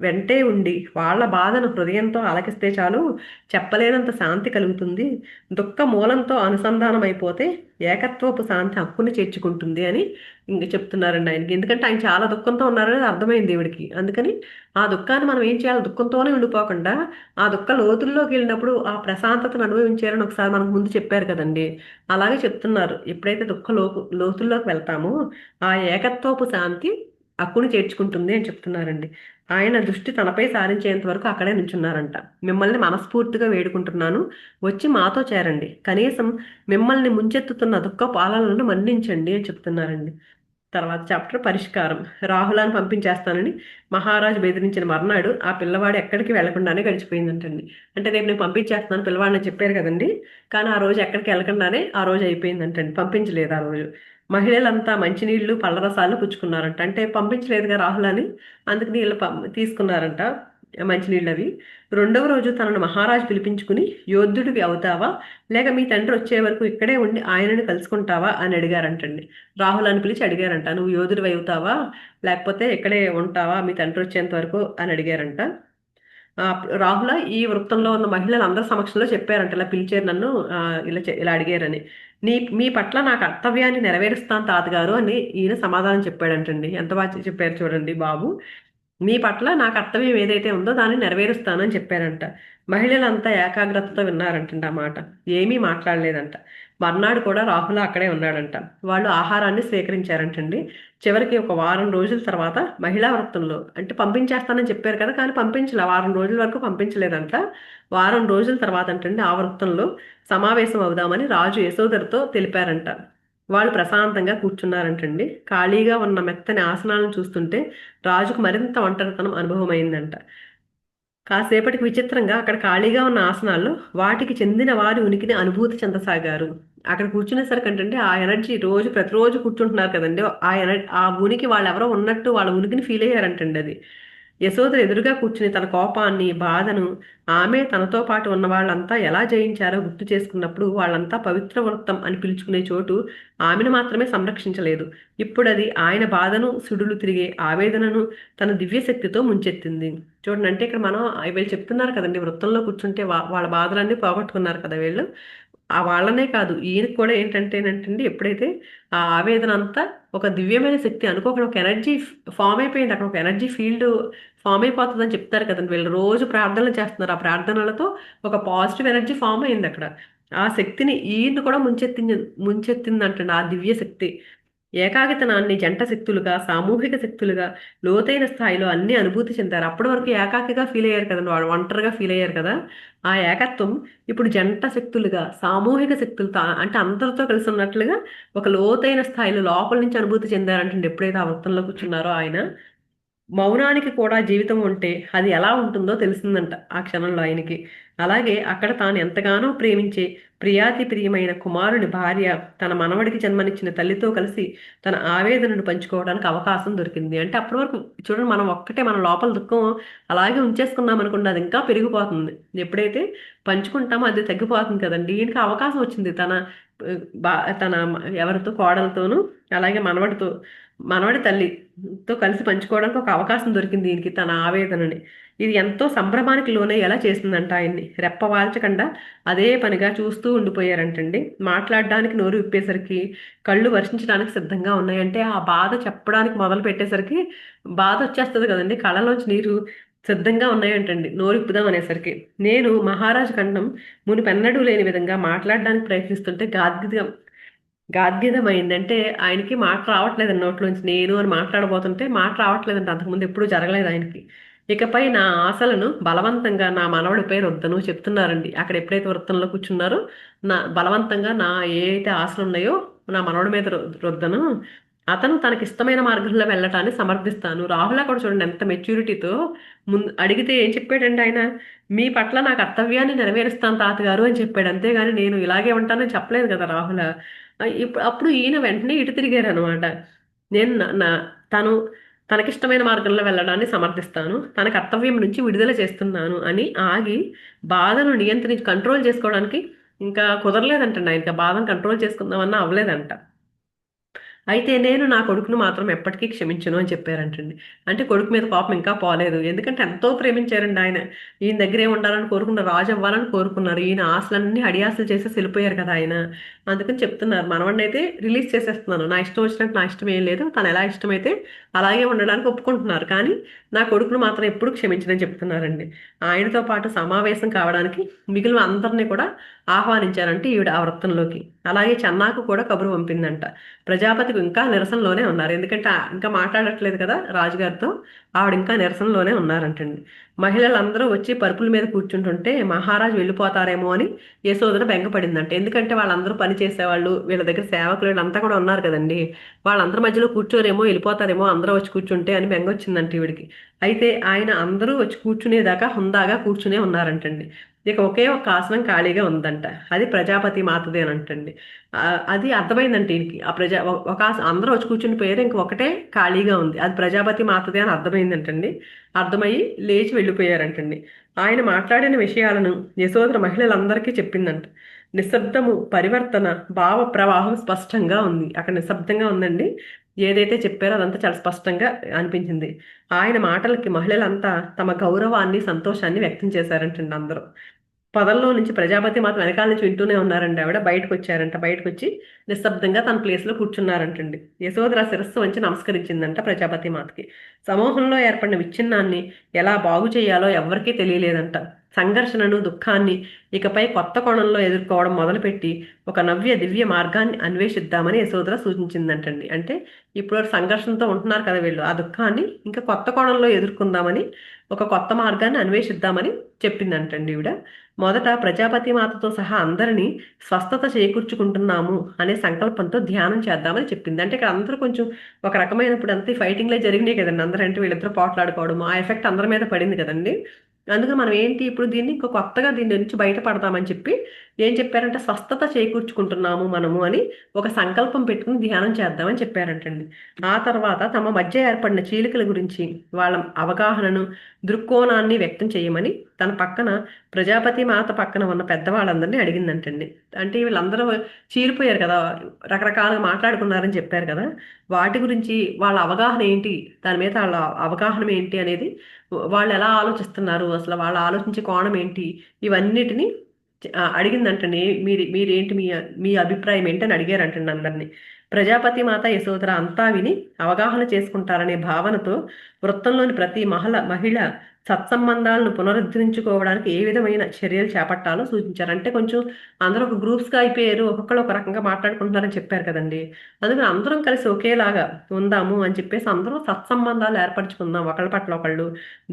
వెంటే ఉండి వాళ్ళ బాధను హృదయంతో ఆలకిస్తే చాలు, చెప్పలేనంత శాంతి కలుగుతుంది. దుఃఖ మూలంతో అనుసంధానం అయిపోతే ఏకత్వపు శాంతి హక్కుని చేర్చుకుంటుంది అని ఇంక చెప్తున్నారండి ఆయనకి. ఎందుకంటే ఆయన చాలా దుఃఖంతో ఉన్నారని అర్థమైంది దేవుడికి. అందుకని ఆ దుఃఖాన్ని మనం ఏం చేయాలి, దుఃఖంతోనే ఉండిపోకుండా ఆ దుఃఖ లోతుల్లోకి వెళ్ళినప్పుడు ఆ ప్రశాంతతను అనుభవించారని ఒకసారి మనకు ముందు చెప్పారు కదండి. అలాగే చెప్తున్నారు, ఎప్పుడైతే లోతుల్లోకి వెళ్తామో ఆ ఏకత్వపు శాంతి హక్కుని చేర్చుకుంటుంది అని చెప్తున్నారండి. ఆయన దృష్టి తనపై సారించేంత వరకు అక్కడే నుంచున్నారంట. మిమ్మల్ని మనస్ఫూర్తిగా వేడుకుంటున్నాను, వచ్చి మాతో చేరండి, కనీసం మిమ్మల్ని ముంచెత్తుతున్న దుఃఖ పాలనలను మన్నించండి అని చెప్తున్నారండి. తర్వాత చాప్టర్ పరిష్కారం. రాహులాన్ని పంపించేస్తానని మహారాజు బెదిరించిన మర్నాడు ఆ పిల్లవాడు ఎక్కడికి వెళ్లకుండానే గడిచిపోయిందంటండి. అంటే రేపు నేను పంపించేస్తున్నాను పిల్లవాడిని చెప్పారు కదండి, కానీ ఆ రోజు ఎక్కడికి వెళ్ళకుండానే ఆ రోజు అయిపోయిందంటండి. పంపించలేదు ఆ రోజు. మహిళలంతా మంచినీళ్లు పళ్ళరసాలు పుచ్చుకున్నారంట. అంటే పంపించలేదుగా రాహులని, అందుకు నీళ్ళు తీసుకున్నారంట మంచినీళ్ళు అవి. రెండవ రోజు తనను మహారాజు పిలిపించుకుని, యోధుడివి అవుతావా లేక మీ తండ్రి వచ్చే వరకు ఇక్కడే ఉండి ఆయనను కలుసుకుంటావా అని అడిగారంటండి. రాహుల్ అని పిలిచి అడిగారంట, నువ్వు యోధుడివి అవుతావా లేకపోతే ఇక్కడే ఉంటావా మీ తండ్రి వచ్చేంత వరకు అని అడిగారంట. ఆ, రాహుల ఈ వృత్తంలో ఉన్న మహిళలు అందరి సమక్షంలో చెప్పారంట, ఇలా పిలిచారు నన్ను, ఇలా అడిగారని. మీ పట్ల నా కర్తవ్యాన్ని నెరవేరుస్తాను తాతగారు అని ఈయన సమాధానం చెప్పాడంటండి. ఎంత బాగా చెప్పారు చూడండి బాబు. మీ పట్ల నా కర్తవ్యం ఏదైతే ఉందో దాన్ని నెరవేరుస్తానని చెప్పారంట. మహిళలంతా ఏకాగ్రతతో విన్నారంటండి ఆ మాట. ఏమీ మాట్లాడలేదంట. మర్నాడు కూడా రాహుల్ అక్కడే ఉన్నాడంట. వాళ్ళు ఆహారాన్ని స్వీకరించారంటండి. చివరికి ఒక వారం రోజుల తర్వాత మహిళా వృత్తంలో, అంటే పంపించేస్తానని చెప్పారు కదా, కానీ పంపించలే, వారం రోజుల వరకు పంపించలేదంట. వారం రోజుల తర్వాత అంటండి ఆ వృత్తంలో సమావేశం అవుదామని రాజు యశోధరతో తెలిపారంట. వాళ్ళు ప్రశాంతంగా కూర్చున్నారంటండి. ఖాళీగా ఉన్న మెత్తని ఆసనాలను చూస్తుంటే రాజుకు మరింత ఒంటరితనం అనుభవం అయిందంట. కాసేపటికి విచిత్రంగా అక్కడ ఖాళీగా ఉన్న ఆసనాల్లో వాటికి చెందిన వారి ఉనికిని అనుభూతి చెందసాగారు. అక్కడ కూర్చునేసరికి అంటే ఆ ఎనర్జీ ప్రతిరోజు కూర్చుంటున్నారు కదండి, ఆ ఉనికి వాళ్ళు ఎవరో ఉన్నట్టు వాళ్ళ ఉనికిని ఫీల్ అయ్యారంటండి అది. యశోద ఎదురుగా కూర్చుని తన కోపాన్ని, బాధను, ఆమె తనతో పాటు ఉన్న వాళ్ళంతా ఎలా జయించారో గుర్తు చేసుకున్నప్పుడు వాళ్ళంతా పవిత్ర వృత్తం అని పిలుచుకునే చోటు ఆమెను మాత్రమే సంరక్షించలేదు. ఇప్పుడు అది ఆయన బాధను, సుడులు తిరిగే ఆవేదనను తన దివ్యశక్తితో ముంచెత్తింది. చూడండి, అంటే ఇక్కడ మనం వీళ్ళు చెప్తున్నారు కదండి, వృత్తంలో కూర్చుంటే వాళ్ళ బాధలన్నీ పోగొట్టుకున్నారు కదా వీళ్ళు. ఆ వాళ్ళనే కాదు, ఈయనకి కూడా ఏంటంటేనంటండి, ఎప్పుడైతే ఆ ఆవేదన అంతా ఒక దివ్యమైన శక్తి అనుకోకుండా ఒక ఎనర్జీ ఫామ్ అయిపోయింది, అక్కడ ఒక ఎనర్జీ ఫీల్డ్ ఫామ్ అయిపోతుంది అని చెప్తారు కదండి. వీళ్ళు రోజు ప్రార్థనలు చేస్తున్నారు, ఆ ప్రార్థనలతో ఒక పాజిటివ్ ఎనర్జీ ఫామ్ అయింది అక్కడ. ఆ శక్తిని ఈయన్ని కూడా ముంచెత్తిందంటండి ఆ దివ్య శక్తి. ఏకాకితనాన్ని జంట శక్తులుగా, సామూహిక శక్తులుగా, లోతైన స్థాయిలో అన్ని అనుభూతి చెందారు. అప్పటి వరకు ఏకాకిగా ఫీల్ అయ్యారు కదండి, వాళ్ళు ఒంటరిగా ఫీల్ అయ్యారు కదా. ఆ ఏకత్వం ఇప్పుడు జంట శక్తులుగా, సామూహిక శక్తులతో, అంటే అందరితో కలిసి ఉన్నట్లుగా ఒక లోతైన స్థాయిలో లోపల నుంచి అనుభూతి చెందారంటండి ఎప్పుడైతే ఆ వృత్తంలో కూర్చున్నారో ఆయన. మౌనానికి కూడా జీవితం ఉంటే అది ఎలా ఉంటుందో తెలిసిందంట ఆ క్షణంలో ఆయనకి. అలాగే అక్కడ తాను ఎంతగానో ప్రేమించే ప్రియాతి ప్రియమైన కుమారుని భార్య తన మనవడికి జన్మనిచ్చిన తల్లితో కలిసి తన ఆవేదనను పంచుకోవడానికి అవకాశం దొరికింది. అంటే అప్పటి వరకు చూడండి, మనం ఒక్కటే మన లోపల దుఃఖం అలాగే ఉంచేసుకున్నాం అనుకోండి, అది ఇంకా పెరిగిపోతుంది. ఎప్పుడైతే పంచుకుంటామో అది తగ్గిపోతుంది కదండి. ఈయనకి అవకాశం వచ్చింది తన ఆ, బా తన ఎవరితో, కోడలతోనూ, అలాగే మనవడి తల్లితో కలిసి పంచుకోవడానికి ఒక అవకాశం దొరికింది దీనికి తన ఆవేదనని. ఇది ఎంతో సంభ్రమానికి లోనయ్యేలా చేసిందంట ఆయన్ని. రెప్పవాల్చకుండా అదే పనిగా చూస్తూ ఉండిపోయారంటండి. మాట్లాడడానికి నోరు విప్పేసరికి కళ్ళు వర్షించడానికి సిద్ధంగా ఉన్నాయంటే ఆ బాధ చెప్పడానికి మొదలు పెట్టేసరికి బాధ వచ్చేస్తుంది కదండి, కళ్ళలోంచి నీరు సిద్ధంగా ఉన్నాయంటండి నోరు ఇప్పుదాం అనేసరికి. నేను మహారాజు ఖండం మునిపెన్నడూ లేని విధంగా మాట్లాడడానికి ప్రయత్నిస్తుంటే గాద్గదమైంది. అంటే ఆయనకి మాట రావట్లేదండి నోట్లోంచి. నేను అని మాట్లాడబోతుంటే మాట రావట్లేదండి, అంతకుముందు ఎప్పుడూ జరగలేదు ఆయనకి. ఇకపై నా ఆశలను బలవంతంగా నా మనవడిపై రుద్దను చెప్తున్నారండి. అక్కడ ఎప్పుడైతే వృత్తంలో కూర్చున్నారో నా బలవంతంగా నా ఏ అయితే ఆశలు ఉన్నాయో నా మనవడి మీద రుద్దను. అతను తనకి ఇష్టమైన మార్గంలో వెళ్ళటాన్ని సమర్థిస్తాను. రాహుల్ కూడా చూడండి ఎంత మెచ్యూరిటీతో ముందు అడిగితే ఏం చెప్పాడండి ఆయన, మీ పట్ల నా కర్తవ్యాన్ని నెరవేరుస్తాను తాతగారు అని చెప్పాడు. అంతేగాని నేను ఇలాగే ఉంటానని చెప్పలేదు కదా రాహుల. ఇప్పుడు అప్పుడు ఈయన వెంటనే ఇటు తిరిగారు అనమాట. నేను తను తనకిష్టమైన మార్గంలో వెళ్ళడాన్ని సమర్థిస్తాను, తన కర్తవ్యం నుంచి విడుదల చేస్తున్నాను అని ఆగి బాధను నియంత్రించి కంట్రోల్ చేసుకోవడానికి ఇంకా కుదరలేదంటండి ఆయనకి. ఆ బాధను కంట్రోల్ చేసుకుందామన్నా అవ్వలేదంట. అయితే నేను నా కొడుకును మాత్రం ఎప్పటికీ క్షమించను అని చెప్పారంటండి. అంటే కొడుకు మీద కోపం ఇంకా పోలేదు. ఎందుకంటే ఎంతో ప్రేమించారండి ఆయన. ఈయన దగ్గరే ఉండాలని కోరుకున్నారు, రాజు అవ్వాలని కోరుకున్నారు. ఈయన ఆశలన్నీ అడియాసలు చేసేసి వెళ్ళిపోయారు కదా ఆయన. అందుకని చెప్తున్నారు, మనవడిని అయితే రిలీజ్ చేసేస్తున్నాను, నా ఇష్టం వచ్చినట్టు, నా ఇష్టం ఏం లేదు, తను ఎలా ఇష్టమైతే అలాగే ఉండడానికి ఒప్పుకుంటున్నారు, కానీ నా కొడుకును మాత్రం ఎప్పుడు క్షమించనని చెప్తున్నారండి. ఆయనతో పాటు సమావేశం కావడానికి మిగిలిన అందరినీ కూడా ఆహ్వానించారంటే ఈవిడ ఆ వృత్తంలోకి. అలాగే చెన్నాకు కూడా కబురు పంపిందంట. ప్రజాపతికి ఇంకా నిరసనలోనే ఉన్నారు, ఎందుకంటే ఇంకా మాట్లాడట్లేదు కదా రాజుగారితో. ఆవిడ ఇంకా నిరసనలోనే ఉన్నారంటండి. మహిళలందరూ వచ్చి పరుపుల మీద కూర్చుంటుంటే మహారాజు వెళ్ళిపోతారేమో అని యశోదర బెంగపడిందంట. ఎందుకంటే వాళ్ళందరూ పని చేసేవాళ్ళు, వీళ్ళ దగ్గర సేవకులు వీళ్ళంతా కూడా ఉన్నారు కదండి. వాళ్ళందరి మధ్యలో కూర్చోరేమో, వెళ్ళిపోతారేమో అందరూ వచ్చి కూర్చుంటే అని బెంగ వచ్చిందంట ఈవిడికి. అయితే ఆయన అందరూ వచ్చి కూర్చునేదాకా హుందాగా కూర్చునే ఉన్నారంటండి. ఇక ఒకే ఒక ఆసనం ఖాళీగా ఉందంట, అది ప్రజాపతి మాతదే అని అంటండి. అది అర్థమైందంటే ఈయనకి. ఆ ఒక అందరూ వచ్చి కూర్చుని పోయారు, ఇంక ఒకటే ఖాళీగా ఉంది, అది ప్రజాపతి మాతదే అని అర్థమైందంటండి. అర్థమయ్యి లేచి వెళ్ళిపోయారంటండి. ఆయన మాట్లాడిన విషయాలను యశోదర మహిళలందరికీ చెప్పిందంట. నిశ్శబ్దము పరివర్తన భావ ప్రవాహం స్పష్టంగా ఉంది. అక్కడ నిశ్శబ్దంగా ఉందండి, ఏదైతే చెప్పారో అదంతా చాలా స్పష్టంగా అనిపించింది. ఆయన మాటలకి మహిళలంతా తమ గౌరవాన్ని, సంతోషాన్ని వ్యక్తం చేశారంటండి అందరూ. పొదల్లో నుంచి ప్రజాపతి మాత్రం వెనకాల నుంచి వింటూనే ఉన్నారండి. ఆవిడ బయటకు వచ్చారంట. బయటకు వచ్చి నిశ్శబ్దంగా తన ప్లేస్లో కూర్చున్నారంటండి. యశోధర శిరస్సు వంచి నమస్కరించిందంట ప్రజాపతి మాతకి. సమూహంలో ఏర్పడిన విచ్ఛిన్నాన్ని ఎలా బాగు చేయాలో ఎవ్వరికీ తెలియలేదంట. సంఘర్షణను, దుఃఖాన్ని ఇకపై కొత్త కోణంలో ఎదుర్కోవడం మొదలుపెట్టి ఒక నవ్య దివ్య మార్గాన్ని అన్వేషిద్దామని యశోధర సూచించిందంటండి. అంటే ఇప్పుడు సంఘర్షణతో ఉంటున్నారు కదా వీళ్ళు, ఆ దుఃఖాన్ని ఇంకా కొత్త కోణంలో ఎదుర్కొందామని, ఒక కొత్త మార్గాన్ని అన్వేషిద్దామని చెప్పిందంటండి ఈవిడ. మొదట ప్రజాపతి మాతతో సహా అందరినీ స్వస్థత చేకూర్చుకుంటున్నాము అనే సంకల్పంతో ధ్యానం చేద్దామని చెప్పింది. అంటే ఇక్కడ అందరూ కొంచెం ఒక రకమైనప్పుడు అంతే ఫైటింగ్లే జరిగినాయి కదండి, అందరూ అంటే వీళ్ళిద్దరు పోట్లాడుకోవడం, ఆ ఎఫెక్ట్ అందరి మీద పడింది కదండి. అందుకని మనం ఏంటి ఇప్పుడు దీన్ని ఇంకో కొత్తగా దీని నుంచి బయటపడదామని చెప్పి ఏం చెప్పారంటే స్వస్థత చేకూర్చుకుంటున్నాము మనము అని ఒక సంకల్పం పెట్టుకుని ధ్యానం చేద్దామని చెప్పారంటండి. ఆ తర్వాత తమ మధ్య ఏర్పడిన చీలికల గురించి వాళ్ళ అవగాహనను, దృక్కోణాన్ని వ్యక్తం చేయమని తన పక్కన ప్రజాపతి మాత పక్కన ఉన్న పెద్దవాళ్ళందరినీ అడిగిందంటండి. అంటే వీళ్ళందరూ చీలిపోయారు కదా, రకరకాలుగా మాట్లాడుకున్నారని చెప్పారు కదా, వాటి గురించి వాళ్ళ అవగాహన ఏంటి, దాని మీద వాళ్ళ అవగాహన ఏంటి అనేది, వాళ్ళు ఎలా ఆలోచిస్తున్నారు, అసలు వాళ్ళు ఆలోచించే కోణం ఏంటి, ఇవన్నిటిని అడిగిందంటండి. మీరేంటి, మీ మీ అభిప్రాయం ఏంటి అని అడిగారంటండి అందరినీ. ప్రజాపతి మాత యశోధర అంతా విని అవగాహన చేసుకుంటారనే భావనతో వృత్తంలోని ప్రతి మహిళ సత్సంబంధాలను పునరుద్ధరించుకోవడానికి ఏ విధమైన చర్యలు చేపట్టాలో సూచించారు. అంటే కొంచెం అందరూ ఒక గ్రూప్స్గా అయిపోయారు, ఒక్కొక్కరు ఒక రకంగా మాట్లాడుకుంటున్నారని చెప్పారు కదండి. అందుకని అందరం కలిసి ఒకేలాగా ఉందాము అని చెప్పేసి అందరూ సత్సంబంధాలు ఏర్పరచుకుందాం ఒకళ్ళ పట్ల ఒకళ్ళు.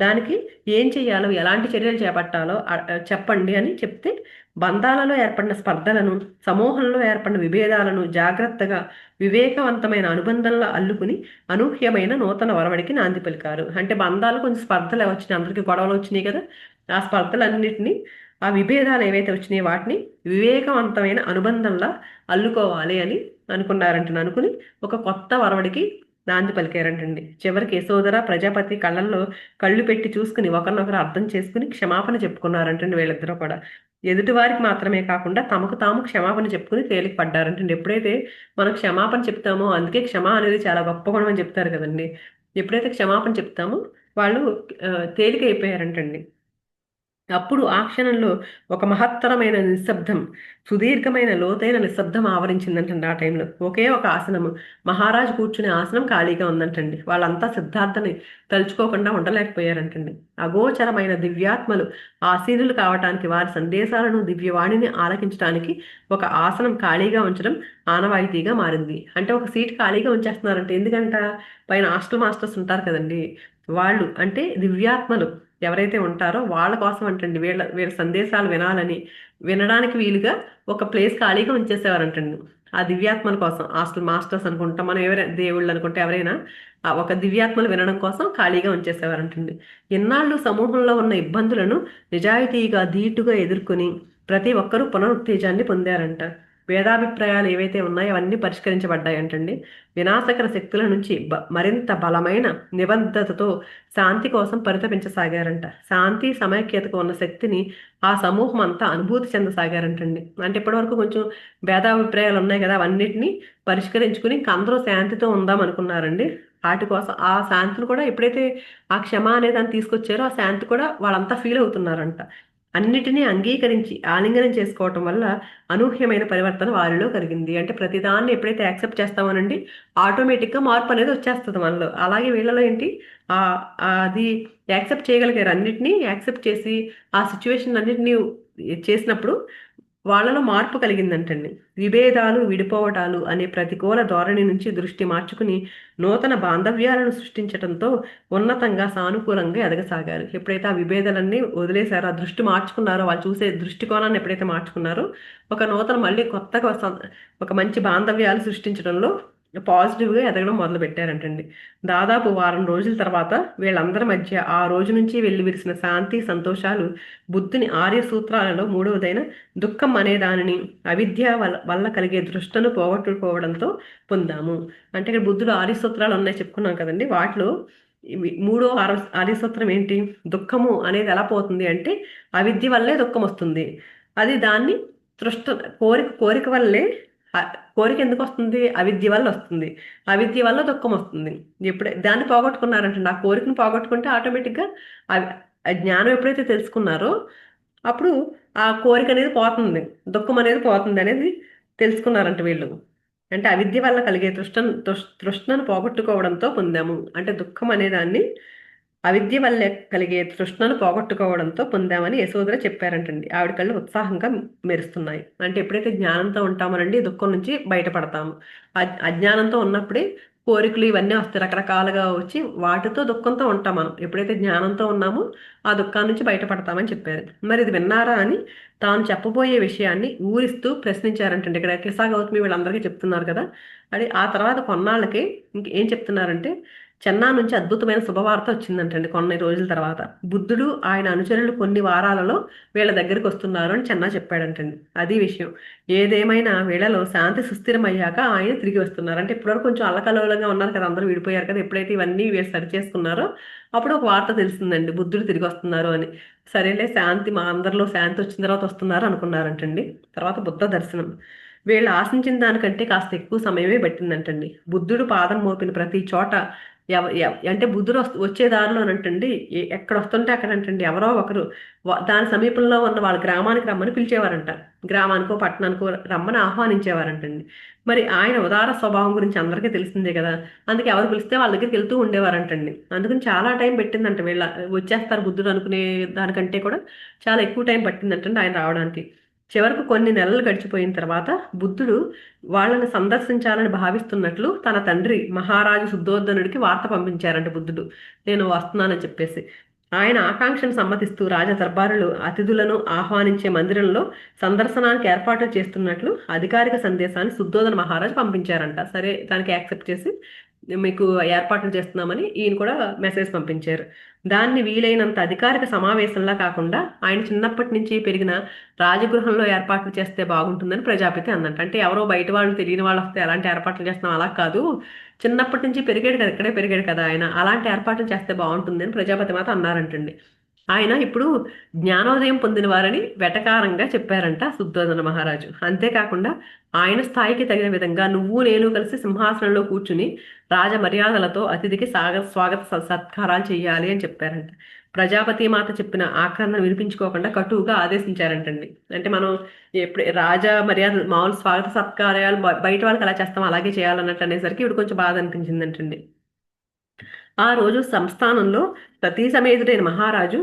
దానికి ఏం చేయాలో, ఎలాంటి చర్యలు చేపట్టాలో చెప్పండి అని చెప్తే, బంధాలలో ఏర్పడిన స్పర్ధలను, సమూహంలో ఏర్పడిన విభేదాలను జాగ్రత్తగా వివేకవంతమైన అనుబంధంలో అల్లుకుని అనూహ్యమైన నూతన వరవడికి నాంది పలికారు. అంటే బంధాలు కొంచెం స్పర్ధలు వచ్చినాయి, అందరికీ గొడవలు వచ్చినాయి కదా, ఆ స్పర్ధలన్నింటినీ, ఆ విభేదాలు ఏవైతే వచ్చినాయో వాటిని వివేకవంతమైన అనుబంధంలా అల్లుకోవాలి అని అనుకుని ఒక కొత్త వరవడికి నాంది పలికారంటండి. చివరికి యశోధర ప్రజాపతి కళ్ళల్లో కళ్ళు పెట్టి చూసుకుని ఒకరినొకరు అర్థం చేసుకుని క్షమాపణ చెప్పుకున్నారంటండి వీళ్ళిద్దరూ కూడా. ఎదుటివారికి మాత్రమే కాకుండా తమకు తాము క్షమాపణ చెప్పుకుని తేలిక పడ్డారంటండి. ఎప్పుడైతే మనం క్షమాపణ చెప్తామో, అందుకే క్షమ అనేది చాలా గొప్ప గుణం అని చెప్తారు కదండి. ఎప్పుడైతే క్షమాపణ చెప్తామో వాళ్ళు తేలికైపోయారంటండి. అప్పుడు ఆ క్షణంలో ఒక మహత్తరమైన నిశ్శబ్దం, సుదీర్ఘమైన లోతైన నిశ్శబ్దం ఆవరించిందంటండి. ఆ టైంలో ఒకే ఒక ఆసనము, మహారాజు కూర్చునే ఆసనం ఖాళీగా ఉందంటండి. వాళ్ళంతా సిద్ధార్థని తలుచుకోకుండా ఉండలేకపోయారంటండి. అగోచరమైన దివ్యాత్మలు ఆసీనులు కావటానికి, వారి సందేశాలను, దివ్యవాణిని ఆలకించడానికి ఒక ఆసనం ఖాళీగా ఉంచడం ఆనవాయితీగా మారింది. అంటే ఒక సీట్ ఖాళీగా ఉంచేస్తున్నారంటే ఎందుకంట, పైన హాస్టల్ మాస్టర్స్ ఉంటారు కదండి, వాళ్ళు అంటే దివ్యాత్మలు ఎవరైతే ఉంటారో వాళ్ళ కోసం అంటండి, వీళ్ళ వీళ్ళ సందేశాలు వినడానికి వీలుగా ఒక ప్లేస్ ఖాళీగా ఉంచేసేవారంటండి. ఆ దివ్యాత్మల కోసం, హాస్టల్ మాస్టర్స్ అనుకుంటాం మనం, ఎవరైనా దేవుళ్ళు అనుకుంటే ఎవరైనా ఆ ఒక దివ్యాత్మలు వినడం కోసం ఖాళీగా ఉంచేసేవారంటండి. ఎన్నాళ్ళు సమూహంలో ఉన్న ఇబ్బందులను నిజాయితీగా ధీటుగా ఎదుర్కొని ప్రతి ఒక్కరూ పునరుత్తేజాన్ని పొందారంట. భేదాభిప్రాయాలు ఏవైతే ఉన్నాయో అవన్నీ పరిష్కరించబడ్డాయంటండి. వినాశకర శక్తుల నుంచి మరింత బలమైన నిబద్ధతతో శాంతి కోసం పరితపించసాగారంట. శాంతి సమైక్యతకు ఉన్న శక్తిని ఆ సమూహం అంతా అనుభూతి చెందసాగారంటండి. అంటే ఇప్పటివరకు కొంచెం భేదాభిప్రాయాలు ఉన్నాయి కదా, అవన్నిటిని పరిష్కరించుకుని ఇంక అందరూ శాంతితో ఉందాం అనుకున్నారండి. వాటి కోసం ఆ శాంతిని కూడా ఎప్పుడైతే ఆ క్షమ అనే దాన్ని తీసుకొచ్చారో, ఆ శాంతి కూడా వాళ్ళంతా ఫీల్ అవుతున్నారంట. అన్నిటినీ అంగీకరించి ఆలింగనం చేసుకోవటం వల్ల అనూహ్యమైన పరివర్తన వారిలో కలిగింది. అంటే ప్రతిదాన్ని ఎప్పుడైతే యాక్సెప్ట్ చేస్తామోనండి, ఆటోమేటిక్గా మార్పు అనేది వచ్చేస్తుంది మనలో. అలాగే వీళ్ళలో ఏంటి, అది యాక్సెప్ట్ చేయగలిగారు. అన్నిటినీ యాక్సెప్ట్ చేసి ఆ సిచ్యువేషన్ అన్నిటినీ చేసినప్పుడు వాళ్ళలో మార్పు కలిగిందంటండి. విభేదాలు, విడిపోవటాలు అనే ప్రతికూల ధోరణి నుంచి దృష్టి మార్చుకుని నూతన బాంధవ్యాలను సృష్టించడంతో ఉన్నతంగా, సానుకూలంగా ఎదగసాగారు. ఎప్పుడైతే ఆ విభేదాలన్నీ వదిలేశారో, ఆ దృష్టి మార్చుకున్నారో, వాళ్ళు చూసే దృష్టికోణాన్ని ఎప్పుడైతే మార్చుకున్నారో, ఒక నూతన మళ్ళీ కొత్తగా ఒక మంచి బాంధవ్యాలు సృష్టించడంలో పాజిటివ్గా ఎదగడం మొదలు పెట్టారంటండి. దాదాపు వారం రోజుల తర్వాత వీళ్ళందరి మధ్య ఆ రోజు నుంచి వెల్లివిరిసిన శాంతి, సంతోషాలు బుద్ధుని ఆర్య సూత్రాలలో మూడవదైన దుఃఖం అనే దానిని అవిద్య వల్ల కలిగే దృష్టను పోగొట్టుకోవడంతో పొందాము. అంటే ఇక్కడ బుద్ధుడు ఆర్య సూత్రాలు ఉన్నాయి చెప్పుకున్నాం కదండి. వాటిలో మూడో ఆర్య సూత్రం ఏంటి, దుఃఖము అనేది ఎలా పోతుంది అంటే అవిద్య వల్లే దుఃఖం వస్తుంది. అది దాన్ని తృష్ట కోరిక వల్లే, కోరిక ఎందుకు వస్తుంది, అవిద్య వల్ల వస్తుంది. అవిద్య వల్ల దుఃఖం వస్తుంది. ఎప్పుడే దాన్ని పోగొట్టుకున్నారంటే, ఆ కోరికను పోగొట్టుకుంటే ఆటోమేటిక్గా ఆ జ్ఞానం ఎప్పుడైతే తెలుసుకున్నారో అప్పుడు ఆ కోరిక అనేది పోతుంది, దుఃఖం అనేది పోతుంది అనేది తెలుసుకున్నారంట వీళ్ళు. అంటే అవిద్య వల్ల కలిగే తృష్ణను పోగొట్టుకోవడంతో పొందాము. అంటే దుఃఖం అనేదాన్ని అవిద్య వల్ల కలిగే తృష్ణను పోగొట్టుకోవడంతో పొందామని యశోధర చెప్పారంటండి. ఆవిడ కళ్ళు ఉత్సాహంగా మెరుస్తున్నాయి. అంటే ఎప్పుడైతే జ్ఞానంతో ఉంటామోనండి, దుఃఖం నుంచి బయటపడతాము. అజ్ఞానంతో ఉన్నప్పుడే కోరికలు ఇవన్నీ వస్తాయి, రకరకాలుగా వచ్చి వాటితో దుఃఖంతో ఉంటాం మనం. ఎప్పుడైతే జ్ఞానంతో ఉన్నామో ఆ దుఃఖాన్ని నుంచి బయటపడతామని చెప్పారు. మరి ఇది విన్నారా అని తాను చెప్పబోయే విషయాన్ని ఊరిస్తూ ప్రశ్నించారంటండి. ఇక్కడ కిసా గౌతమి వీళ్ళందరికీ చెప్తున్నారు కదా. అది ఆ తర్వాత కొన్నాళ్ళకి ఇంకేం చెప్తున్నారంటే, చెన్నా నుంచి అద్భుతమైన శుభవార్త వచ్చిందంటండి. కొన్ని రోజుల తర్వాత బుద్ధుడు ఆయన అనుచరులు కొన్ని వారాలలో వీళ్ళ దగ్గరికి వస్తున్నారు అని చెన్నా చెప్పాడంటండి. అది విషయం. ఏదేమైనా వీళ్ళలో శాంతి సుస్థిరమయ్యాక ఆయన తిరిగి వస్తున్నారు. అంటే ఇప్పటివరకు కొంచెం అల్లకల్లోలంగా ఉన్నారు కదా, అందరూ విడిపోయారు కదా. ఎప్పుడైతే ఇవన్నీ వీళ్ళు సరి చేసుకున్నారో అప్పుడు ఒక వార్త తెలిసిందండి, బుద్ధుడు తిరిగి వస్తున్నారు అని. సరేలే, శాంతి మా అందరిలో శాంతి వచ్చిన తర్వాత వస్తున్నారు అనుకున్నారంటండి. తర్వాత బుద్ధ దర్శనం వీళ్ళు ఆశించిన దానికంటే కాస్త ఎక్కువ సమయమే పట్టిందంటండి. బుద్ధుడు పాదం మోపిన ప్రతి చోట అంటే బుద్ధుడు వచ్చే దారిలోనంటండి, ఎక్కడ వస్తుంటే అక్కడంటండి ఎవరో ఒకరు దాని సమీపంలో ఉన్న వాళ్ళ గ్రామానికి రమ్మని పిలిచేవారంట. గ్రామానికో పట్టణానికో రమ్మని ఆహ్వానించేవారంటండి. మరి ఆయన ఉదార స్వభావం గురించి అందరికీ తెలిసిందే కదా. అందుకే ఎవరు పిలిస్తే వాళ్ళ దగ్గరికి వెళ్తూ ఉండేవారంటండి. అందుకని చాలా టైం పెట్టిందంట వీళ్ళ వచ్చేస్తారు బుద్ధుడు అనుకునే దానికంటే కూడా చాలా ఎక్కువ టైం పట్టిందంటండి ఆయన రావడానికి. చివరకు కొన్ని నెలలు గడిచిపోయిన తర్వాత బుద్ధుడు వాళ్ళని సందర్శించాలని భావిస్తున్నట్లు తన తండ్రి మహారాజు శుద్ధోధనుడికి వార్త పంపించారంట బుద్ధుడు, నేను వస్తున్నానని చెప్పేసి. ఆయన ఆకాంక్షను సమ్మతిస్తూ రాజ దర్బారులు అతిథులను ఆహ్వానించే మందిరంలో సందర్శనానికి ఏర్పాట్లు చేస్తున్నట్లు అధికారిక సందేశాన్ని శుద్ధోధన మహారాజు పంపించారంట. సరే దానికి యాక్సెప్ట్ చేసి మీకు ఏర్పాట్లు చేస్తున్నామని ఈయన కూడా మెసేజ్ పంపించారు. దాన్ని వీలైనంత అధికారిక సమావేశంలా కాకుండా ఆయన చిన్నప్పటి నుంచి పెరిగిన రాజగృహంలో ఏర్పాట్లు చేస్తే బాగుంటుందని ప్రజాపతి అందంట. అంటే ఎవరో బయట వాళ్ళు తెలియని వాళ్ళు వస్తే ఎలాంటి ఏర్పాట్లు చేస్తున్నాం అలా కాదు, చిన్నప్పటి నుంచి పెరిగాడు కదా, ఇక్కడే పెరిగాడు కదా ఆయన, అలాంటి ఏర్పాట్లు చేస్తే బాగుంటుంది అని ప్రజాపతి మాత అన్నారంటండి. ఆయన ఇప్పుడు జ్ఞానోదయం పొందిన వారని వెటకారంగా చెప్పారంట శుద్ధోధన మహారాజు. అంతేకాకుండా ఆయన స్థాయికి తగిన విధంగా నువ్వు నేను కలిసి సింహాసనంలో కూర్చుని రాజ మర్యాదలతో అతిథికి స్వాగత సత్కారాలు చెయ్యాలి అని చెప్పారంట. ప్రజాపతి మాత చెప్పిన ఆక్రమణ వినిపించుకోకుండా కటువుగా ఆదేశించారంటండి. అంటే మనం ఎప్పుడు రాజా మర్యాద మామూలు స్వాగత సత్కార్యాలు బయట వాళ్ళకి అలా చేస్తాం అలాగే చేయాలన్నట్టు అనేసరికి ఇప్పుడు కొంచెం బాధ అనిపించిందంటండి. ఆ రోజు సంస్థానంలో సతీ సమేతుడైన మహారాజు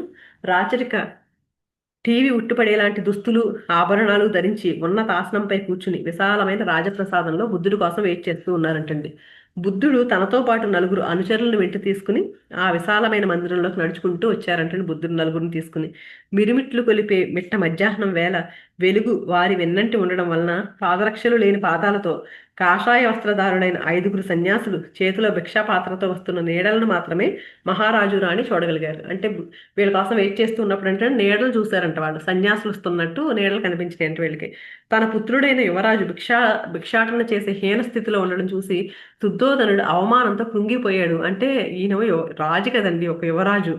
రాచరిక టీవీ ఉట్టుపడేలాంటి దుస్తులు ఆభరణాలు ధరించి ఉన్నత ఆసనంపై కూర్చుని విశాలమైన రాజప్రసాదంలో బుద్ధుడి కోసం వెయిట్ చేస్తూ ఉన్నారంటండి. బుద్ధుడు తనతో పాటు నలుగురు అనుచరులను వెంట తీసుకుని ఆ విశాలమైన మందిరంలోకి నడుచుకుంటూ వచ్చారంటండి. బుద్ధుడు నలుగురిని తీసుకుని మిరుమిట్లు కొలిపే మిట్ట మధ్యాహ్నం వేళ వెలుగు వారి వెన్నంటి ఉండడం వలన పాదరక్షలు లేని పాదాలతో కాషాయ వస్త్రధారుడైన 5గురు సన్యాసులు చేతిలో భిక్షాపాత్రతో వస్తున్న నీడలను మాత్రమే మహారాజు రాణి చూడగలిగారు. అంటే వీళ్ళ కోసం వెయిట్ చేస్తూ ఉన్నప్పుడు అంటే నీడలు చూశారంట వాళ్ళు, సన్యాసులు వస్తున్నట్టు నీడలు కనిపించినాయంట వీళ్ళకి. తన పుత్రుడైన యువరాజు భిక్షాటన చేసే హీన స్థితిలో ఉండడం చూసి శుద్ధోధనుడు అవమానంతో కృంగిపోయాడు. అంటే ఈయన రాజు కదండి, ఒక యువరాజు,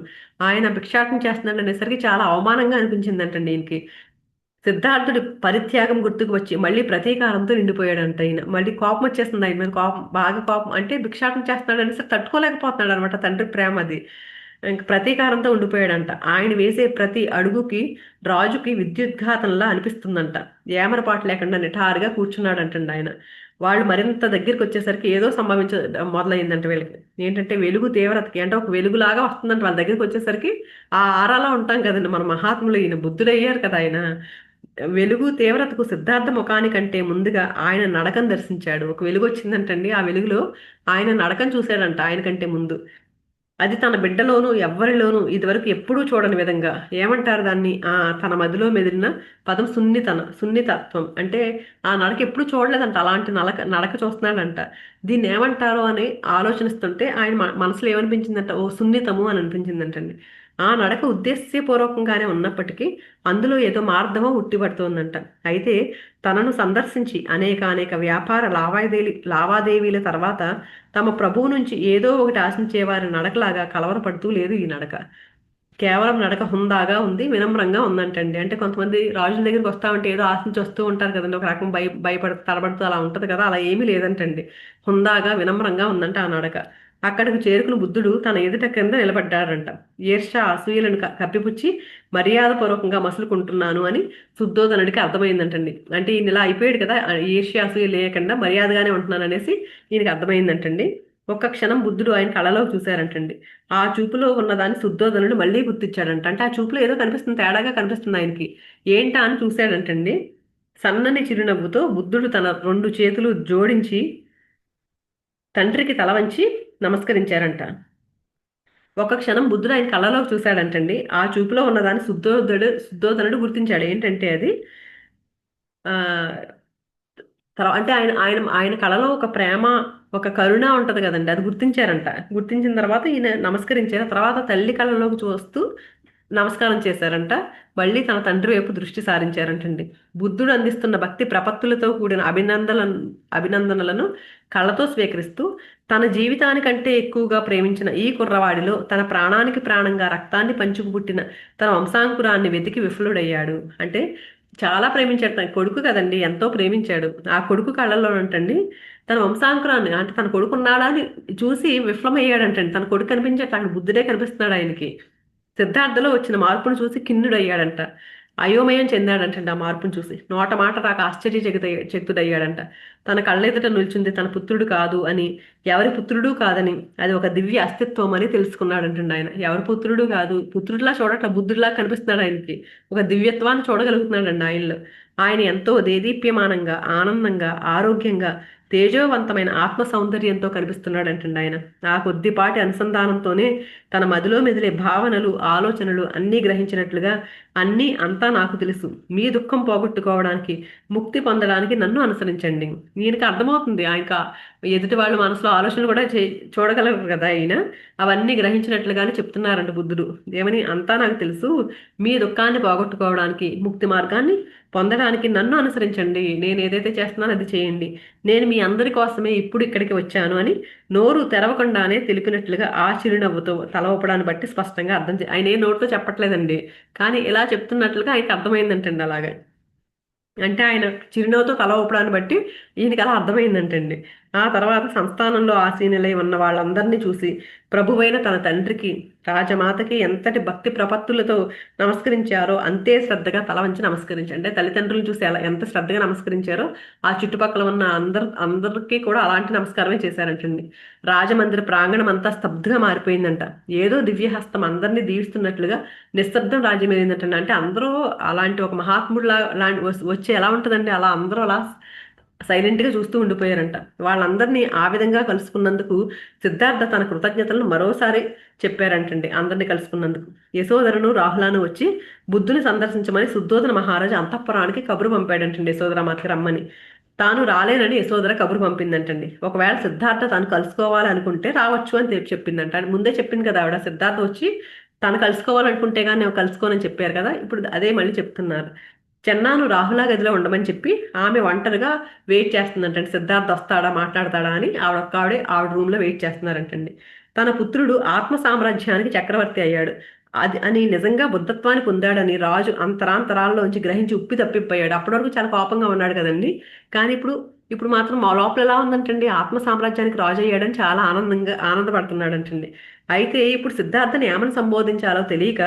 ఆయన భిక్షాటన చేస్తున్నాడు అనేసరికి చాలా అవమానంగా అనిపించిందంటండి ఈయనకి. సిద్ధార్థుడి పరిత్యాగం గుర్తుకు వచ్చి మళ్ళీ ప్రతీకారంతో నిండిపోయాడంట ఈయన. మళ్ళీ కోపం వచ్చేస్తుంది ఆయన మీద, కోపం బాగా కోపం, అంటే భిక్షాటన చేస్తున్నాడు అనేసి తట్టుకోలేకపోతున్నాడు అనమాట తండ్రి ప్రేమ అది. ఇంక ప్రతీకారంతో ఉండిపోయాడంట. ఆయన వేసే ప్రతి అడుగుకి రాజుకి విద్యుద్ఘాతంలా అనిపిస్తుందంట. ఏమరపాటు లేకుండా నిఠారుగా కూర్చున్నాడంటండి ఆయన. వాళ్ళు మరింత దగ్గరికి వచ్చేసరికి ఏదో సంభవించ మొదలైందంట వీళ్ళకి. ఏంటంటే వెలుగు తీవ్రతకి, అంటే ఒక వెలుగులాగా వస్తుందంట వాళ్ళ దగ్గరికి వచ్చేసరికి. ఆ ఆరాలో ఉంటాం కదండి మన మహాత్ములు, ఈయన బుద్ధుడయ్యారు కదా ఆయన. వెలుగు తీవ్రతకు సిద్ధార్థ ముఖానికంటే ముందుగా ఆయన నడకను దర్శించాడు. ఒక వెలుగు వచ్చిందంటండి, ఆ వెలుగులో ఆయన నడకను చూశాడంట ఆయన కంటే ముందు. అది తన బిడ్డలోనూ ఎవ్వరిలోనూ ఇదివరకు ఎప్పుడూ చూడని విధంగా, ఏమంటారు దాన్ని, తన మదిలో మెదిలిన పదం సున్నితత్వం. అంటే ఆ నడక ఎప్పుడు చూడలేదంట, అలాంటి నడక చూస్తున్నాడంట. దీన్ని ఏమంటారో అని ఆలోచనిస్తుంటే ఆయన మనసులో ఏమనిపించిందంట, ఓ సున్నితము అని అనిపించిందంటండి. ఆ నడక ఉద్దేశ్యపూర్వకంగానే ఉన్నప్పటికీ అందులో ఏదో మార్ధమో ఉట్టిపడుతోందంట. అయితే తనను సందర్శించి అనేక వ్యాపార లావాదేవీల తర్వాత తమ ప్రభువు నుంచి ఏదో ఒకటి ఆశించే వారి నడకలాగా కలవరపడుతూ లేదు ఈ నడక. కేవలం నడక హుందాగా ఉంది, వినమ్రంగా ఉందంటండి. అంటే కొంతమంది రాజుల దగ్గరికి వస్తామంటే ఏదో ఆశించి వస్తూ ఉంటారు కదండి, ఒక రకం భయపడుతూ తడబడుతూ అలా ఉంటది కదా, అలా ఏమీ లేదంటండి. హుందాగా వినమ్రంగా ఉందంట ఆ నడక. అక్కడికి చేరుకుని బుద్ధుడు తన ఎదుట క్రింద నిలబడ్డాడంట. ఈర్ష్య అసూయలను కప్పిపుచ్చి మర్యాదపూర్వకంగా మసులుకుంటున్నాను అని శుద్ధోదనుడికి అర్థమైందంటండి. అంటే ఈయన ఇలా అయిపోయాడు కదా, ఈర్ష్య అసూయ లేకుండా మర్యాదగానే ఉంటున్నాను అనేసి ఈయనకి అర్థమైందంటండి. ఒక్క క్షణం బుద్ధుడు ఆయన కళలో చూశారంటండి. ఆ చూపులో ఉన్నదాన్ని శుద్ధోదనుడు మళ్ళీ గుర్తించాడంట. అంటే ఆ చూపులో ఏదో కనిపిస్తుంది, తేడాగా కనిపిస్తుంది ఆయనకి. ఏంటా అని చూశాడంటండి. సన్నని చిరునవ్వుతో బుద్ధుడు తన 2 చేతులు జోడించి తండ్రికి తల వంచి నమస్కరించారంట. ఒక క్షణం బుద్ధుడు ఆయన కళ్ళలోకి చూశాడంటండి. ఆ చూపులో ఉన్నదాన్ని శుద్ధోదనుడు గుర్తించాడు. ఏంటంటే అది ఆ అంటే ఆయన ఆయన ఆయన కళలో ఒక ప్రేమ, ఒక కరుణ ఉంటది కదండి, అది గుర్తించారంట. గుర్తించిన తర్వాత ఈయన నమస్కరించారు. తర్వాత తల్లి కళ్ళలోకి చూస్తూ నమస్కారం చేశారంట. మళ్ళీ తన తండ్రి వైపు దృష్టి సారించారంటండి. బుద్ధుడు అందిస్తున్న భక్తి ప్రపత్తులతో కూడిన అభినందనలను కళ్ళతో స్వీకరిస్తూ తన జీవితానికంటే ఎక్కువగా ప్రేమించిన ఈ కుర్రవాడిలో తన ప్రాణానికి ప్రాణంగా రక్తాన్ని పంచుకు పుట్టిన తన వంశాంకురాన్ని వెతికి విఫలుడయ్యాడు. అంటే చాలా ప్రేమించాడు. తన కొడుకు కదండి, ఎంతో ప్రేమించాడు. ఆ కొడుకు కళ్ళల్లో అంటండి తన వంశాంకురాన్ని, అంటే తన కొడుకు ఉన్నాడా అని చూసి విఫలమయ్యాడంటండి. తన కొడుకు కనిపించట్ల, అక్కడ బుద్ధుడే కనిపిస్తున్నాడు ఆయనకి. సిద్ధార్థలో వచ్చిన మార్పును చూసి కిన్నుడయ్యాడంట. అయోమయం చెందాడంటండి ఆ మార్పును చూసి. నోట మాట రాక చకితుడయ్యాడంట. తన కళ్ళెదుట నిల్చుంది తన పుత్రుడు కాదు అని, ఎవరి పుత్రుడు కాదని, అది ఒక దివ్య అస్తిత్వం అని తెలుసుకున్నాడంటండి ఆయన. ఎవరి పుత్రుడు కాదు, పుత్రుడిలా చూడట్ల, బుద్ధుడిలా కనిపిస్తున్నాడు ఆయనకి. ఒక దివ్యత్వాన్ని చూడగలుగుతున్నాడండి ఆయనలో. ఆయన ఎంతో దేదీప్యమానంగా, ఆనందంగా, ఆరోగ్యంగా, తేజోవంతమైన ఆత్మ సౌందర్యంతో కనిపిస్తున్నాడంటండి ఆయన. ఆ కొద్దిపాటి అనుసంధానంతోనే తన మదిలో మెదిలే భావనలు, ఆలోచనలు అన్నీ గ్రహించినట్లుగా, అన్నీ అంతా నాకు తెలుసు, మీ దుఃఖం పోగొట్టుకోవడానికి, ముక్తి పొందడానికి నన్ను అనుసరించండి. ఈయనకి అర్థమవుతుంది, ఆయనక ఎదుటి వాళ్ళ మనసులో ఆలోచనలు కూడా చూడగలరు కదా ఆయన. అవన్నీ గ్రహించినట్లుగానే చెప్తున్నారంట బుద్ధుడు. ఏమని? అంతా నాకు తెలుసు, మీ దుఃఖాన్ని పోగొట్టుకోవడానికి, ముక్తి మార్గాన్ని పొందడానికి నన్ను అనుసరించండి. నేను ఏదైతే చేస్తున్నానో అది చేయండి. నేను మీ అందరి కోసమే ఇప్పుడు ఇక్కడికి వచ్చాను అని నోరు తెరవకుండానే తెలిపినట్లుగా ఆ చిరునవ్వుతో తల ఊపడాన్ని బట్టి స్పష్టంగా ఆయన ఏ నోటితో చెప్పట్లేదండి, కానీ ఇలా చెప్తున్నట్లుగా ఆయనకి అర్థమైందంటండి అలాగా. అంటే ఆయన చిరునవ్వుతో తల ఊపడాన్ని బట్టి ఈయనకి అలా అర్థమైందంటండి. ఆ తర్వాత సంస్థానంలో ఆసీనులై ఉన్న వాళ్ళందరినీ చూసి ప్రభువైన తన తండ్రికి, రాజమాతకి ఎంతటి భక్తి ప్రపత్తులతో నమస్కరించారో అంతే శ్రద్ధగా తల వంచి నమస్కరించారు. అంటే తల్లిదండ్రులను చూసి ఎంత శ్రద్ధగా నమస్కరించారో ఆ చుట్టుపక్కల ఉన్న అందరికీ కూడా అలాంటి నమస్కారమే చేశారంటండి. రాజమందిర ప్రాంగణం అంతా స్తబ్దుగా మారిపోయిందంట. ఏదో దివ్యహస్తం అందరినీ దీవిస్తున్నట్లుగా నిశ్శబ్దం రాజ్యమేరిందంటండి. అంటే అందరూ అలాంటి ఒక మహాత్ముడిలా వచ్చి ఎలా ఉంటుందండి, అలా అందరూ అలా సైలెంట్గా చూస్తూ ఉండిపోయారంట. వాళ్ళందరినీ ఆ విధంగా కలుసుకున్నందుకు సిద్ధార్థ తన కృతజ్ఞతలను మరోసారి చెప్పారంటండి. అందరినీ కలుసుకున్నందుకు యశోధరను, రాహులను వచ్చి బుద్ధుని సందర్శించమని శుద్ధోదన మహారాజు అంతఃపురానికి కబురు పంపాడంటండి యశోధరామాతకి రమ్మని. తాను రాలేనని యశోధర కబురు పంపిందంటండి. ఒకవేళ సిద్ధార్థ తను కలుసుకోవాలనుకుంటే రావచ్చు అని చెప్పిందంట. ముందే చెప్పింది కదా ఆవిడ, సిద్ధార్థ వచ్చి తను కలుసుకోవాలనుకుంటే కానీ నేను కలుసుకోనని చెప్పారు కదా, ఇప్పుడు అదే మళ్ళీ చెప్తున్నారు. చెన్నాను రాహుల గదిలో ఉండమని చెప్పి ఆమె ఒంటరిగా వెయిట్ చేస్తుందంటండి. సిద్ధార్థ్ వస్తాడా, మాట్లాడతాడా అని ఆవిడ రూమ్లో వెయిట్ చేస్తున్నారంటండి. తన పుత్రుడు ఆత్మ సామ్రాజ్యానికి చక్రవర్తి అయ్యాడు అది అని, నిజంగా బుద్ధత్వాన్ని పొందాడని రాజు అంతరాంతరాల్లోంచి గ్రహించి ఉప్పి తప్పిపోయాడు. అప్పటి వరకు చాలా కోపంగా ఉన్నాడు కదండి, కానీ ఇప్పుడు ఇప్పుడు మాత్రం మా లోపల ఎలా ఉందంటండి, ఆత్మ సామ్రాజ్యానికి రాజు అయ్యాడని చాలా ఆనందపడుతున్నాడంటండి. అయితే ఇప్పుడు సిద్ధార్థని ఏమని సంబోధించాలో తెలియక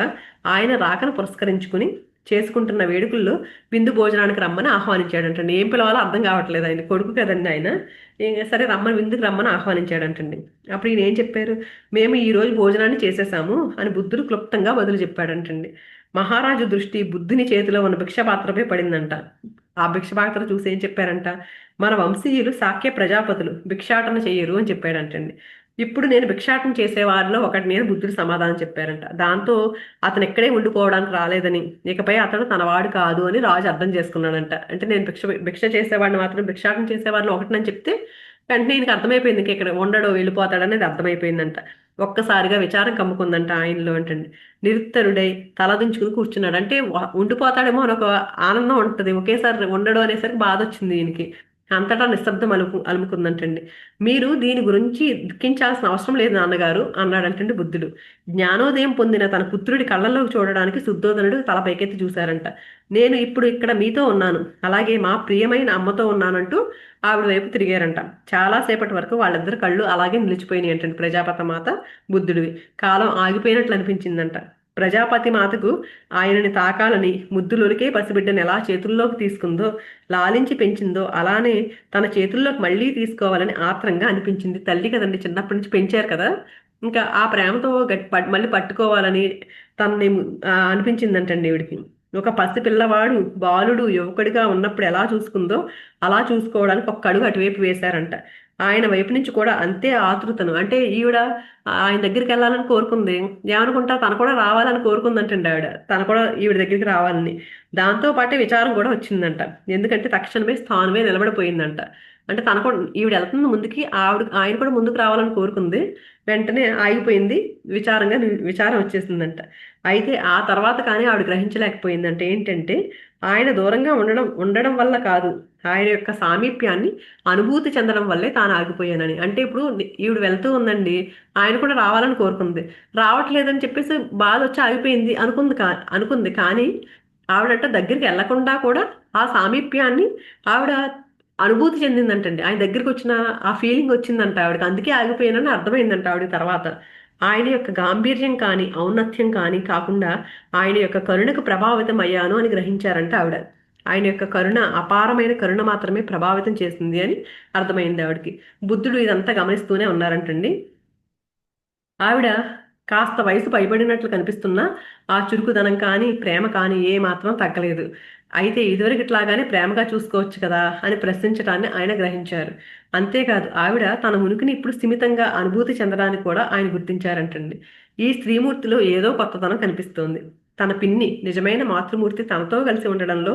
ఆయన రాకను పురస్కరించుకుని చేసుకుంటున్న వేడుకల్లో విందు భోజనానికి రమ్మని ఆహ్వానించాడంటండి. ఏం పిలవాలో అర్థం కావట్లేదు, ఆయన కొడుకు కదండి ఆయన. సరే రమ్మని, విందుకు రమ్మని ఆహ్వానించాడంటండి. అప్పుడు ఈయన ఏం చెప్పారు? మేము ఈ రోజు భోజనాన్ని చేసేసాము అని బుద్ధుడు క్లుప్తంగా బదులు చెప్పాడంటండి. మహారాజు దృష్టి బుద్ధుని చేతిలో ఉన్న భిక్షపాత్రపై పడిందంట. ఆ భిక్షపాత్ర చూసి ఏం చెప్పారంట? మన వంశీయులు శాక్య ప్రజాపతులు భిక్షాటన చెయ్యరు అని చెప్పాడంటండి. ఇప్పుడు నేను భిక్షాటన చేసేవారిలో ఒకటి నేను బుద్ధుడు సమాధానం చెప్పారంట. దాంతో అతను ఎక్కడే ఉండిపోవడానికి రాలేదని, ఇకపై అతడు తనవాడు కాదు అని రాజు అర్థం చేసుకున్నాడంట. అంటే నేను భిక్ష చేసేవాడిని మాత్రం, భిక్షాటన చేసేవాడిని ఒకటినని చెప్తే వెంటనే ఈయనకి అర్థమైపోయింది, ఇంక ఇక్కడ ఉండడో వెళ్ళిపోతాడనేది అర్థమైపోయిందంట. ఒక్కసారిగా విచారం కమ్ముకుందంట ఆయనలో అంటండి. నిరుత్తరుడై తలదించుకుని కూర్చున్నాడు. అంటే ఉండిపోతాడేమో అని ఒక ఆనందం ఉంటుంది, ఒకేసారి ఉండడు అనేసరికి బాధ వచ్చింది ఈయనకి. అంతటా నిశ్శబ్దం అలుముకుందంటండి. మీరు దీని గురించి దుఃఖించాల్సిన అవసరం లేదు నాన్నగారు అన్నాడంటండి బుద్ధుడు. జ్ఞానోదయం పొందిన తన పుత్రుడి కళ్ళల్లోకి చూడడానికి శుద్ధోదనుడు తల పైకెత్తి చూశారంట. నేను ఇప్పుడు ఇక్కడ మీతో ఉన్నాను, అలాగే మా ప్రియమైన అమ్మతో ఉన్నానంటూ ఆవిడ వైపు తిరిగారంట. చాలాసేపటి వరకు వాళ్ళిద్దరు కళ్ళు అలాగే నిలిచిపోయినాయి అంటండి. ప్రజాపతి మాత, బుద్ధుడివి. కాలం ఆగిపోయినట్లు అనిపించిందంట. ప్రజాపతి మాతకు ఆయనని తాకాలని, ముద్దులొలికే పసిబిడ్డను ఎలా చేతుల్లోకి తీసుకుందో, లాలించి పెంచిందో అలానే తన చేతుల్లోకి మళ్ళీ తీసుకోవాలని ఆత్రంగా అనిపించింది. తల్లి కదండి, చిన్నప్పటి నుంచి పెంచారు కదా, ఇంకా ఆ ప్రేమతో మళ్ళీ పట్టుకోవాలని తనని అనిపించిందంటండి ఈవిడికి. ఒక పసి పిల్లవాడు, బాలుడు, యువకుడిగా ఉన్నప్పుడు ఎలా చూసుకుందో అలా చూసుకోవడానికి ఒక్క అడుగు అటువైపు వేశారంట. ఆయన వైపు నుంచి కూడా అంతే ఆతృతను. అంటే ఈవిడ ఆయన దగ్గరికి వెళ్ళాలని కోరుకుంది. ఏమనుకుంటా తను కూడా రావాలని కోరుకుందంటండి ఆవిడ, తను కూడా ఈవిడ దగ్గరికి రావాలని. దాంతో పాటే విచారం కూడా వచ్చిందంట. ఎందుకంటే తక్షణమే స్థానమే నిలబడిపోయిందంట. అంటే తన కూడా ఈవిడ వెళ్తుంది ముందుకి, ఆయన కూడా ముందుకు రావాలని కోరుకుంది, వెంటనే ఆగిపోయింది. విచారం వచ్చేసిందంట. అయితే ఆ తర్వాత కానీ ఆవిడ గ్రహించలేకపోయిందంటే ఏంటంటే, ఆయన దూరంగా ఉండడం వల్ల కాదు, ఆయన యొక్క సామీప్యాన్ని అనుభూతి చెందడం వల్లే తాను ఆగిపోయానని. అంటే ఇప్పుడు ఈవిడ వెళ్తూ ఉందండి, ఆయన కూడా రావాలని కోరుకుంది, రావట్లేదని చెప్పేసి బాధ వచ్చి ఆగిపోయింది అనుకుంది. కానీ ఆవిడట దగ్గరికి వెళ్లకుండా కూడా ఆ సామీప్యాన్ని ఆవిడ అనుభూతి చెందిందంటండి. ఆయన దగ్గరికి వచ్చిన ఆ ఫీలింగ్ వచ్చిందంట ఆవిడకి. అందుకే ఆగిపోయానని అర్థమైందంట ఆవిడ తర్వాత. ఆయన యొక్క గాంభీర్యం కానీ, ఔన్నత్యం కానీ కాకుండా ఆయన యొక్క కరుణకు ప్రభావితం అయ్యాను అని గ్రహించారంట ఆవిడ. ఆయన యొక్క కరుణ, అపారమైన కరుణ మాత్రమే ప్రభావితం చేసింది అని అర్థమైంది ఆవిడకి. బుద్ధుడు ఇదంతా గమనిస్తూనే ఉన్నారంటండి. ఆవిడ కాస్త వయసు పైబడినట్లు కనిపిస్తున్నా ఆ చురుకుదనం కానీ ప్రేమ కానీ ఏ మాత్రం తగ్గలేదు. అయితే ఇదివరకట్లాగానే ప్రేమగా చూసుకోవచ్చు కదా అని ప్రశ్నించడాన్ని ఆయన గ్రహించారు. అంతేకాదు ఆవిడ తన ఉనికిని ఇప్పుడు స్థిమితంగా అనుభూతి చెందడానికి కూడా ఆయన గుర్తించారంటండి. ఈ స్త్రీమూర్తిలో ఏదో కొత్తదనం కనిపిస్తోంది. తన పిన్ని నిజమైన మాతృమూర్తి తనతో కలిసి ఉండడంలో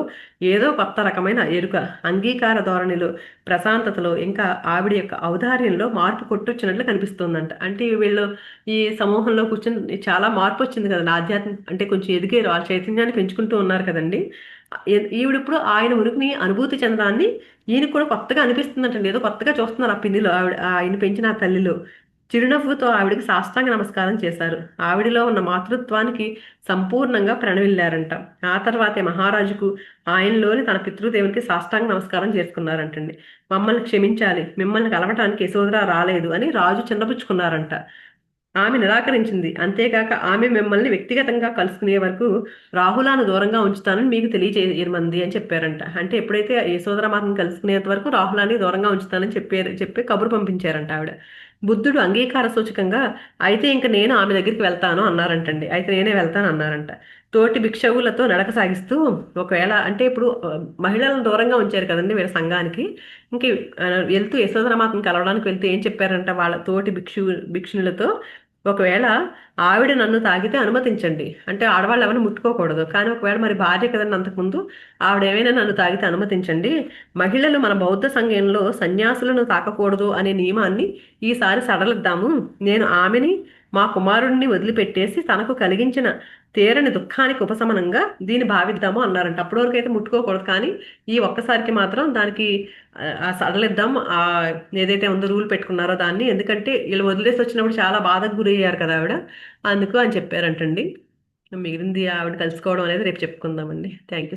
ఏదో కొత్త రకమైన ఎరుక, అంగీకార ధోరణిలో, ప్రశాంతతలో, ఇంకా ఆవిడ యొక్క ఔదార్యంలో మార్పు కొట్టొచ్చినట్లు కనిపిస్తోందంట. అంటే వీళ్ళు ఈ సమూహంలో కూర్చొని చాలా మార్పు వచ్చింది కదండి. ఆధ్యాత్మిక అంటే కొంచెం ఎదిగారు. ఆ చైతన్యాన్ని పెంచుకుంటూ ఉన్నారు కదండి. ఈవిడిప్పుడు ఆయన ఉనికిని అనుభూతి చెందడాన్ని ఈయనకు కూడా కొత్తగా అనిపిస్తుందంటండి. ఏదో కొత్తగా చూస్తున్నారు ఆ పిన్నిలో, ఆవిడ ఆయన పెంచిన ఆ తల్లిలో. చిరునవ్వుతో ఆవిడకి సాష్టాంగ నమస్కారం చేశారు. ఆవిడలో ఉన్న మాతృత్వానికి సంపూర్ణంగా ప్రణవిల్లారంట. ఆ తర్వాతే మహారాజుకు ఆయనలోని తన పితృదేవునికి సాష్టాంగ నమస్కారం చేసుకున్నారంటండి. మమ్మల్ని క్షమించాలి, మిమ్మల్ని కలవటానికి యశోధర రాలేదు అని రాజు చిన్నపుచ్చుకున్నారంట. ఆమె నిరాకరించింది. అంతేగాక ఆమె మిమ్మల్ని వ్యక్తిగతంగా కలుసుకునే వరకు రాహులాను దూరంగా ఉంచుతానని మీకు తెలియజేయమంది అని చెప్పారంట. అంటే ఎప్పుడైతే యశోధరమాతను కలుసుకునేంత వరకు రాహులాన్ని దూరంగా ఉంచుతానని చెప్పి కబురు పంపించారంట ఆవిడ. బుద్ధుడు అంగీకార సూచకంగా అయితే ఇంక నేను ఆమె దగ్గరికి వెళ్తాను అన్నారంటండి. అయితే నేనే వెళ్తాను అన్నారంట. తోటి భిక్షవులతో నడక సాగిస్తూ ఒకవేళ అంటే ఇప్పుడు మహిళలను దూరంగా ఉంచారు కదండి వీళ్ళ సంఘానికి. ఇంక వెళ్తూ యశోధరమాతను కలవడానికి వెళ్తూ ఏం చెప్పారంట వాళ్ళ తోటి భిక్షునులతో, ఒకవేళ ఆవిడ నన్ను తాగితే అనుమతించండి. అంటే ఆడవాళ్ళు ఎవరిని ముట్టుకోకూడదు. కానీ ఒకవేళ మరి భార్య కదండి అంతకుముందు, ఆవిడ ఏమైనా నన్ను తాగితే అనుమతించండి. మహిళలు మన బౌద్ధ సంఘంలో సన్యాసులను తాకకూడదు అనే నియమాన్ని ఈసారి సడలిద్దాము. నేను ఆమెని మా కుమారుడిని వదిలిపెట్టేసి తనకు కలిగించిన తీరని దుఃఖానికి ఉపశమనంగా దీన్ని భావిద్దాము అన్నారంట. అప్పటి వరకు అయితే ముట్టుకోకూడదు, కానీ ఈ ఒక్కసారికి మాత్రం దానికి సడలిద్దాం. ఏదైతే ఉందో రూల్ పెట్టుకున్నారో దాన్ని, ఎందుకంటే వీళ్ళు వదిలేసి వచ్చినప్పుడు చాలా బాధకు గురి అయ్యారు కదా ఆవిడ, అందుకు అని చెప్పారంటండి. మిగిలింది ఆవిడ కలుసుకోవడం అనేది రేపు చెప్పుకుందామండి. Thank you.